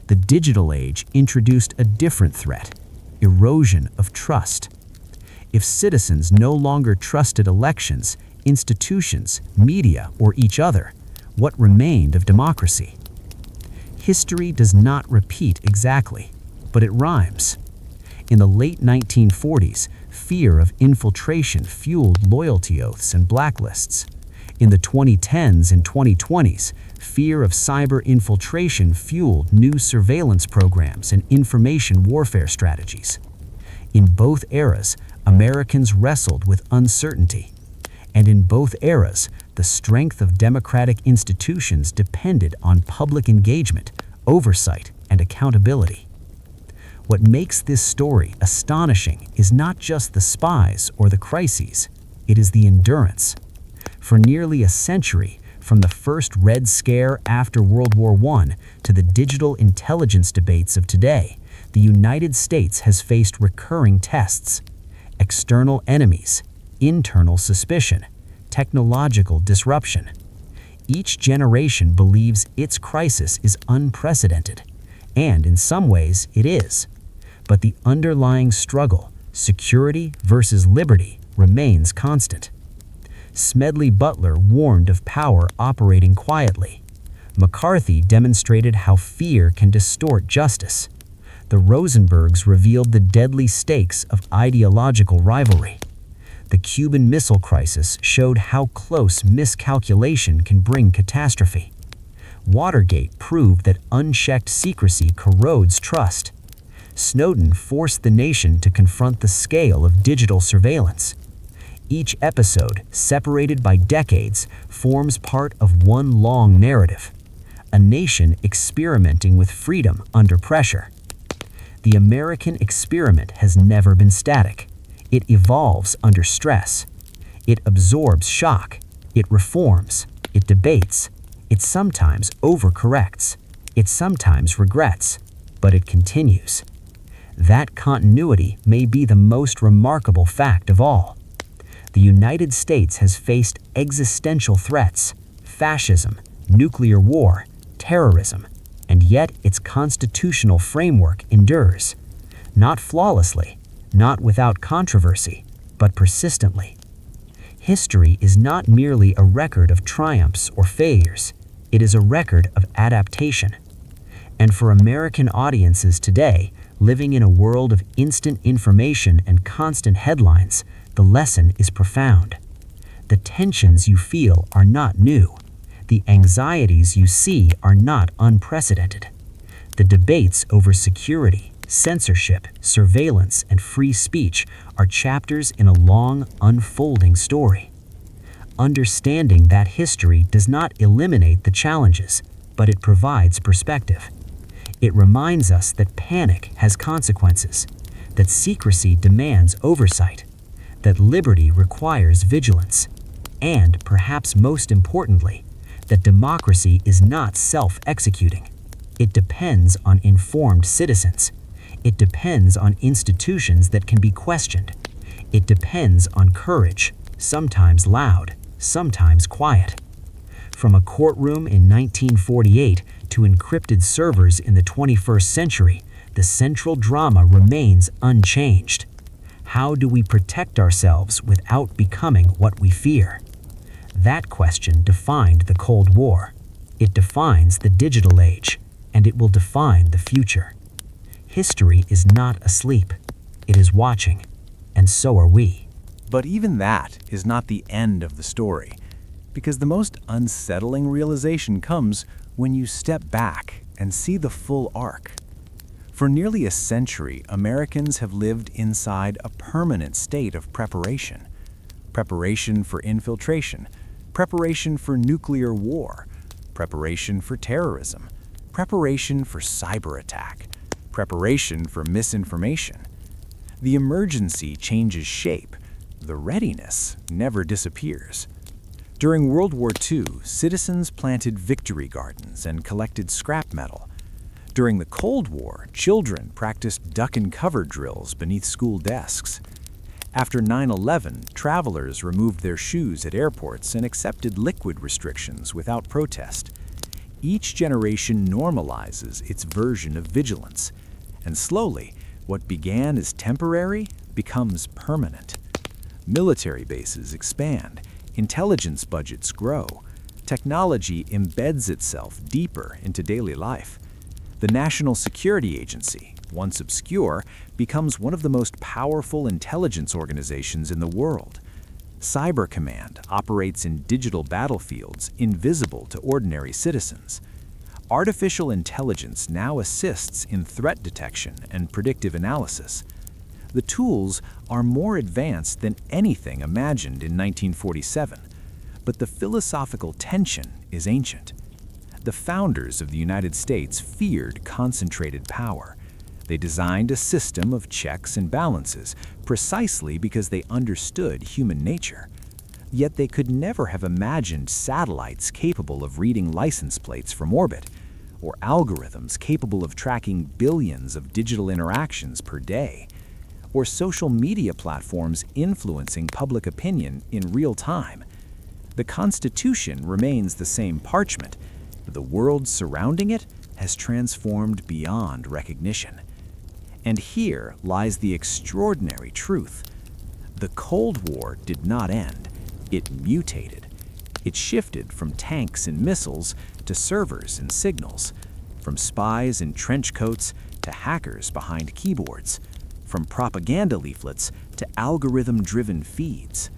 The digital age introduced a different threat: erosion of trust. If citizens no longer trusted elections, institutions, media, or each other, what remained of democracy? History does not repeat exactly, but it rhymes. In the late 1940s, fear of infiltration fueled loyalty oaths and blacklists. In the 2010s and 2020s, fear of cyber infiltration fueled new surveillance programs and information warfare strategies. In both eras, Americans wrestled with uncertainty. And in both eras, the strength of democratic institutions depended on public engagement, oversight, and accountability. What makes this story astonishing is not just the spies or the crises, it is the endurance. For nearly a century, from the first Red Scare after World War I to the digital intelligence debates of today, the United States has faced recurring tests: external enemies, internal suspicion, technological disruption. Each generation believes its crisis is unprecedented, and in some ways it is. But the underlying struggle, security versus liberty, remains constant. Smedley Butler warned of power operating quietly. McCarthy demonstrated how fear can distort justice. The Rosenbergs revealed the deadly stakes of ideological rivalry. The Cuban Missile Crisis showed how close miscalculation can bring catastrophe. Watergate proved that unchecked secrecy corrodes trust. Snowden forced the nation to confront the scale of digital surveillance. Each episode, separated by decades, forms part of one long narrative. A nation experimenting with freedom under pressure. The American experiment has never been static. It evolves under stress. It absorbs shock. It reforms. It debates. It sometimes overcorrects. It sometimes regrets. But it continues. That continuity may be the most remarkable fact of all. The United States has faced existential threats, fascism, nuclear war, terrorism, and yet its constitutional framework endures. Not flawlessly, not without controversy, but persistently. History is not merely a record of triumphs or failures, it is a record of adaptation. And for American audiences today, living in a world of instant information and constant headlines, the lesson is profound. The tensions you feel are not new. The anxieties you see are not unprecedented. The debates over security, censorship, surveillance, and free speech are chapters in a long, unfolding story. Understanding that history does not eliminate the challenges, but it provides perspective. It reminds us that panic has consequences, that secrecy demands oversight, that liberty requires vigilance, and, perhaps most importantly, that democracy is not self-executing. It depends on informed citizens. It depends on institutions that can be questioned. It depends on courage, sometimes loud, sometimes quiet. From a courtroom in 1948 to encrypted servers in the 21st century, the central drama remains unchanged. How do we protect ourselves without becoming what we fear? That question defined the Cold War. It defines the digital age, and it will define the future. History is not asleep. It is watching, and so are we. But even that is not the end of the story, because the most unsettling realization comes when you step back and see the full arc. For nearly a century, Americans have lived inside a permanent state of preparation. Preparation for infiltration, preparation for nuclear war, preparation for terrorism, preparation for cyber attack, preparation for misinformation. The emergency changes shape. The readiness never disappears. During World War II, citizens planted victory gardens and collected scrap metal. During the Cold War, children practiced duck and cover drills beneath school desks. After 9/11, travelers removed their shoes at airports and accepted liquid restrictions without protest. Each generation normalizes its version of vigilance, and slowly, what began as temporary becomes permanent. Military bases expand, intelligence budgets grow, technology embeds itself deeper into daily life. The National Security Agency, once obscure, becomes one of the most powerful intelligence organizations in the world. Cyber Command operates in digital battlefields invisible to ordinary citizens. Artificial intelligence now assists in threat detection and predictive analysis. The tools are more advanced than anything imagined in 1947, but the philosophical tension is ancient. The founders of the United States feared concentrated power. They designed a system of checks and balances precisely because they understood human nature. Yet they could never have imagined satellites capable of reading license plates from orbit, or algorithms capable of tracking billions of digital interactions per day, or social media platforms influencing public opinion in real time. The Constitution remains the same parchment. The world surrounding it has transformed beyond recognition. And here lies the extraordinary truth. The Cold War did not end. It mutated. It shifted from tanks and missiles to servers and signals, from spies in trench coats to hackers behind keyboards, from propaganda leaflets to algorithm-driven feeds.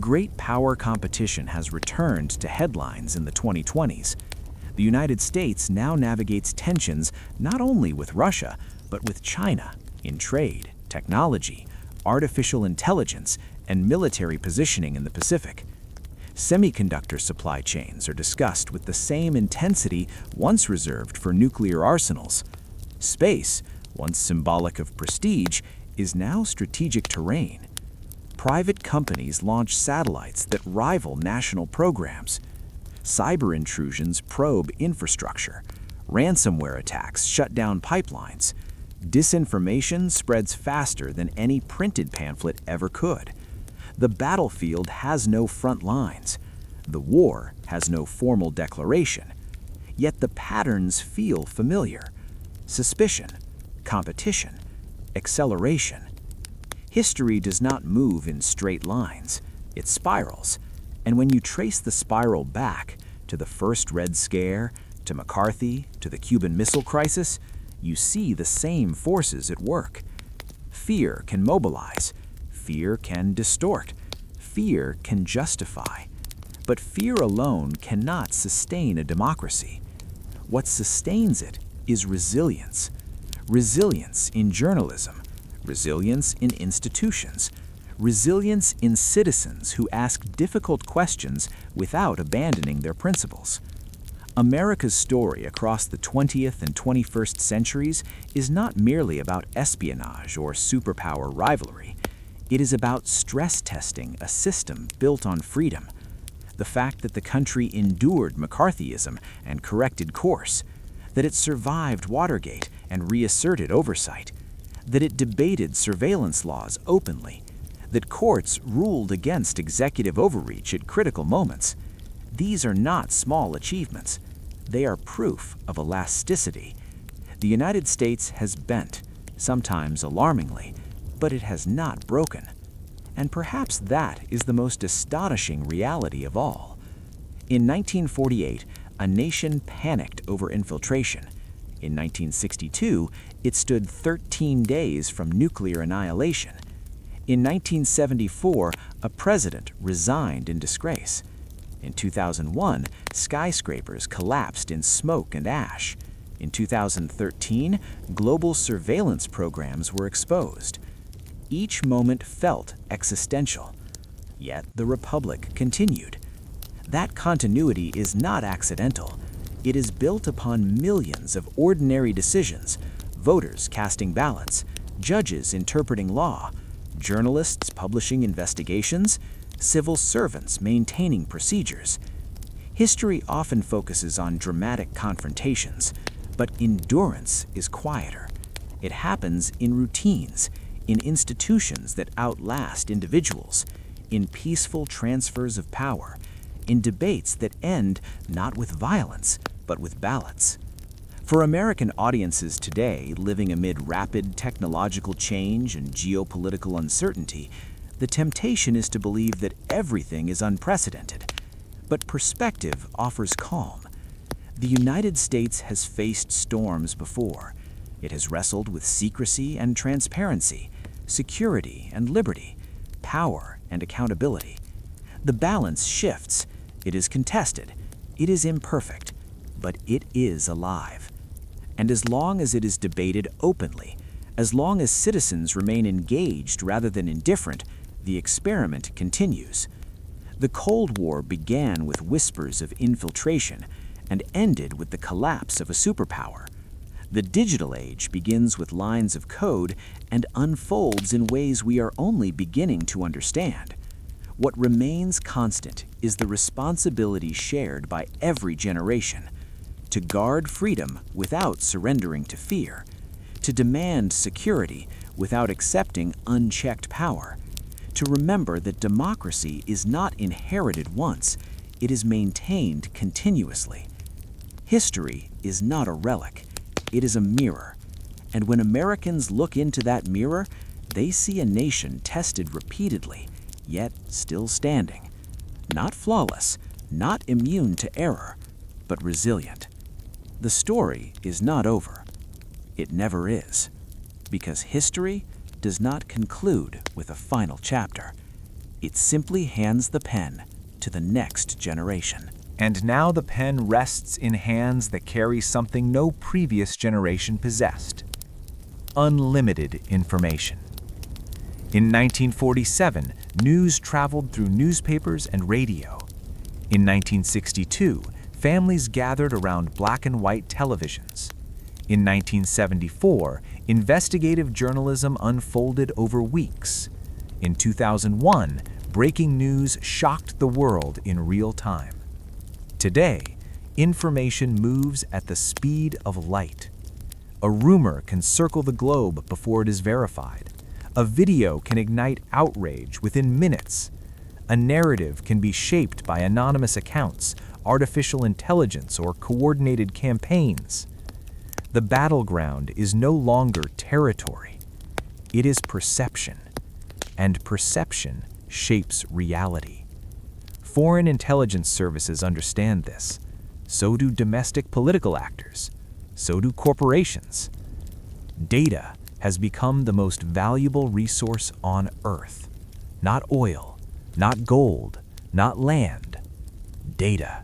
Great power competition has returned to headlines in the 2020s. The United States now navigates tensions not only with Russia, but with China in trade, technology, artificial intelligence, and military positioning in the Pacific. Semiconductor supply chains are discussed with the same intensity once reserved for nuclear arsenals. Space, once symbolic of prestige, is now strategic terrain. Private companies launch satellites that rival national programs. Cyber intrusions probe infrastructure. Ransomware attacks shut down pipelines. Disinformation spreads faster than any printed pamphlet ever could. The battlefield has no front lines. The war has no formal declaration. Yet the patterns feel familiar. Suspicion, competition, acceleration. History does not move in straight lines. It spirals. And when you trace the spiral back to the first Red Scare, to McCarthy, to the Cuban Missile Crisis, you see the same forces at work. Fear can mobilize. Fear can distort. Fear can justify. But fear alone cannot sustain a democracy. What sustains it is resilience. Resilience in journalism. Resilience in institutions. Resilience in citizens who ask difficult questions without abandoning their principles. America's story across the 20th and 21st centuries is not merely about espionage or superpower rivalry. It is about stress testing a system built on freedom. The fact that the country endured McCarthyism and corrected course, that it survived Watergate and reasserted oversight, that it debated surveillance laws openly, that courts ruled against executive overreach at critical moments. These are not small achievements. They are proof of elasticity. The United States has bent, sometimes alarmingly, but it has not broken. And perhaps that is the most astonishing reality of all. In 1948, a nation panicked over infiltration. In 1962, it stood 13 days from nuclear annihilation. In 1974, a president resigned in disgrace. In 2001, skyscrapers collapsed in smoke and ash. In 2013, global surveillance programs were exposed. Each moment felt existential. Yet the Republic continued. That continuity is not accidental. It is built upon millions of ordinary decisions, voters casting ballots, judges interpreting law, journalists publishing investigations, civil servants maintaining procedures. History often focuses on dramatic confrontations, but endurance is quieter. It happens in routines, in institutions that outlast individuals, in peaceful transfers of power, in debates that end not with violence, but with ballots. For American audiences today living amid rapid technological change and geopolitical uncertainty, the temptation is to believe that everything is unprecedented. But perspective offers calm. The United States has faced storms before. It has wrestled with secrecy and transparency, security and liberty, power and accountability. The balance shifts. It is contested. It is imperfect. But it is alive. And as long as it is debated openly, as long as citizens remain engaged rather than indifferent, the experiment continues. The Cold War began with whispers of infiltration and ended with the collapse of a superpower. The digital age begins with lines of code and unfolds in ways we are only beginning to understand. What remains constant is the responsibility shared by every generation to guard freedom without surrendering to fear, to demand security without accepting unchecked power, to remember that democracy is not inherited once, it is maintained continuously. History is not a relic, it is a mirror. And when Americans look into that mirror, they see a nation tested repeatedly, yet still standing. Not flawless, not immune to error, but resilient. The story is not over. It never is, because history does not conclude with a final chapter. It simply hands the pen to the next generation. And now the pen rests in hands that carry something no previous generation possessed: unlimited information. In 1947, news traveled through newspapers and radio. In 1962, families gathered around black and white televisions. In 1974, investigative journalism unfolded over weeks. In 2001, breaking news shocked the world in real time. Today, information moves at the speed of light. A rumor can circle the globe before it is verified. A video can ignite outrage within minutes. A narrative can be shaped by anonymous accounts, artificial intelligence, or coordinated campaigns. The battleground is no longer territory. It is perception, and perception shapes reality. Foreign intelligence services understand this. So do domestic political actors. So do corporations. Data has become the most valuable resource on Earth. Not oil, not gold, not land. Data.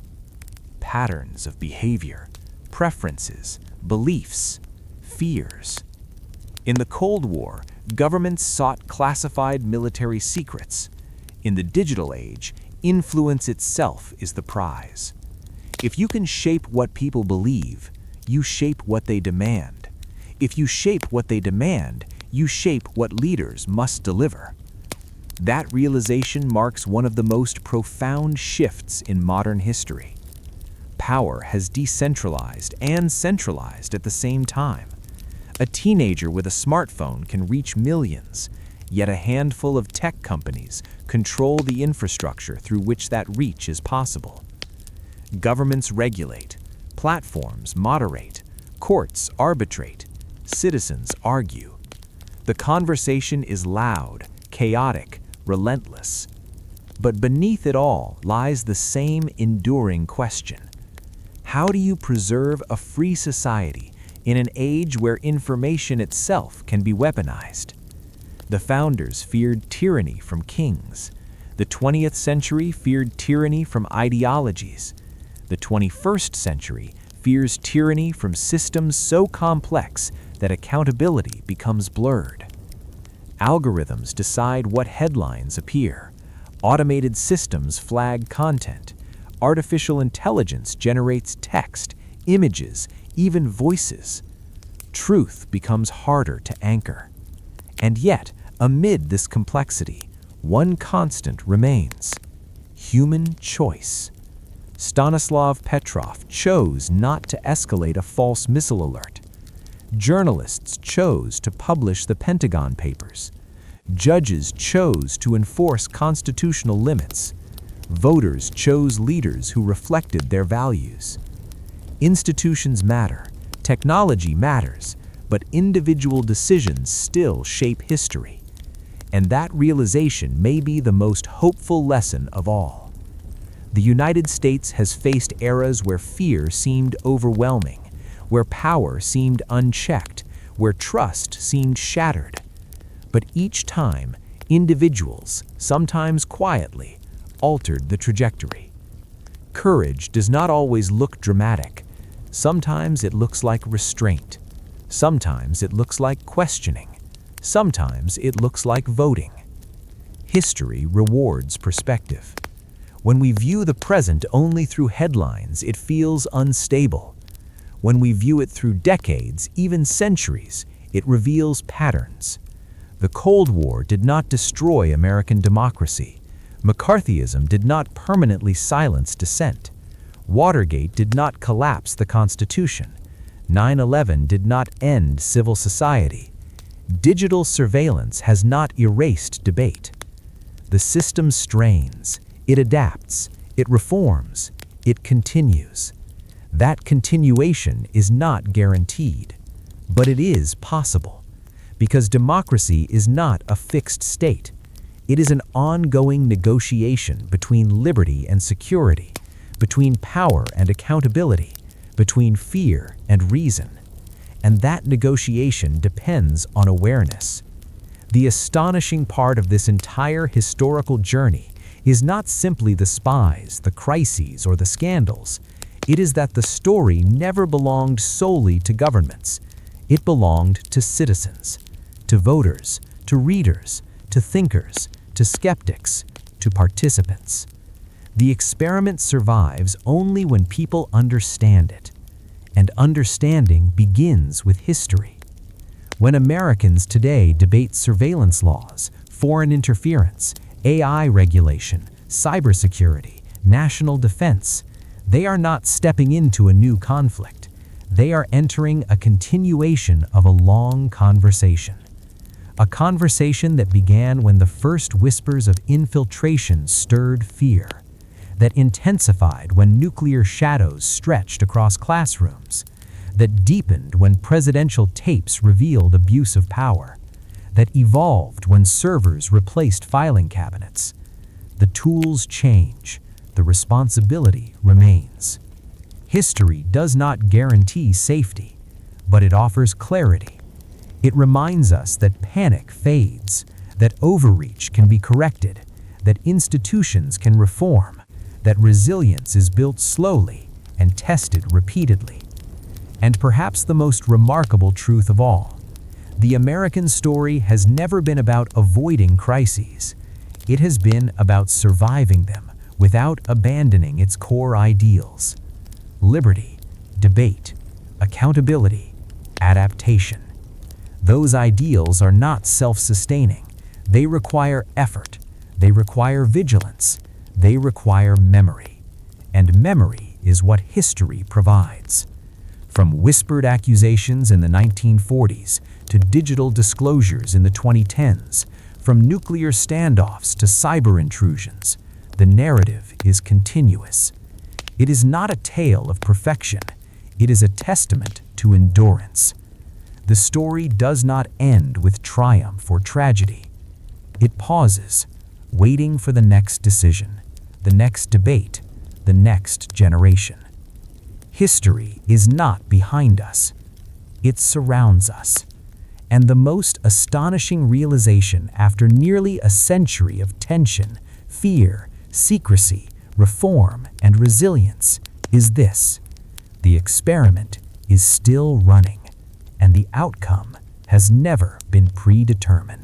Patterns of behavior, preferences, beliefs, fears. In the Cold War, governments sought classified military secrets. In the digital age, influence itself is the prize. If you can shape what people believe, you shape what they demand. If you shape what they demand, you shape what leaders must deliver. That realization marks one of the most profound shifts in modern history. Power has decentralized and centralized at the same time. A teenager with a smartphone can reach millions, yet a handful of tech companies control the infrastructure through which that reach is possible. Governments regulate, platforms moderate, courts arbitrate, citizens argue. The conversation is loud, chaotic, relentless. But beneath it all lies the same enduring question. How do you preserve a free society in an age where information itself can be weaponized? The founders feared tyranny from kings. The 20th century feared tyranny from ideologies. The 21st century fears tyranny from systems so complex that accountability becomes blurred. Algorithms decide what headlines appear. Automated systems flag content. Artificial intelligence generates text, images, even voices. Truth becomes harder to anchor. And yet, amid this complexity, one constant remains: human choice. Stanislav Petrov chose not to escalate a false missile alert. Journalists chose to publish the Pentagon Papers. Judges chose to enforce constitutional limits. Voters chose leaders who reflected their values. Institutions matter, technology matters, but individual decisions still shape history. And that realization may be the most hopeful lesson of all. The United States has faced eras where fear seemed overwhelming, where power seemed unchecked, where trust seemed shattered. But each time, individuals, sometimes quietly, altered the trajectory. Courage does not always look dramatic. Sometimes it looks like restraint. Sometimes it looks like questioning. Sometimes it looks like voting. History rewards perspective. When we view the present only through headlines, it feels unstable. When we view it through decades, even centuries, it reveals patterns. The Cold War did not destroy American democracy. McCarthyism did not permanently silence dissent. Watergate did not collapse the Constitution. 9/11 did not end civil society. Digital surveillance has not erased debate. The system strains, it adapts, it reforms, it continues. That continuation is not guaranteed, but it is possible, because democracy is not a fixed state. It is an ongoing negotiation between liberty and security, between power and accountability, between fear and reason. And that negotiation depends on awareness. The astonishing part of this entire historical journey is not simply the spies, the crises, or the scandals. It is that the story never belonged solely to governments. It belonged to citizens, to voters, to readers, to thinkers, to skeptics, to participants. The experiment survives only when people understand it, and understanding begins with history. When Americans today debate surveillance laws, foreign interference, AI regulation, cybersecurity, national defense, they are not stepping into a new conflict. They are entering a continuation of a long conversation. A conversation that began when the first whispers of infiltration stirred fear, that intensified when nuclear shadows stretched across classrooms, that deepened when presidential tapes revealed abuse of power, that evolved when servers replaced filing cabinets. The tools change, the responsibility remains. History does not guarantee safety, but it offers clarity. It reminds us that panic fades, that overreach can be corrected, that institutions can reform, that resilience is built slowly and tested repeatedly. And perhaps the most remarkable truth of all, the American story has never been about avoiding crises. It has been about surviving them without abandoning its core ideals: liberty, debate, accountability, adaptation. Those ideals are not self-sustaining. They require effort. They require vigilance. They require memory. And memory is what history provides. From whispered accusations in the 1940s to digital disclosures in the 2010s, from nuclear standoffs to cyber intrusions, the narrative is continuous. It is not a tale of perfection. It is a testament to endurance. The story does not end with triumph or tragedy. It pauses, waiting for the next decision, the next debate, the next generation. History is not behind us. It surrounds us. And the most astonishing realization after nearly a century of tension, fear, secrecy, reform, and resilience is this: the experiment is still running, and the outcome has never been predetermined.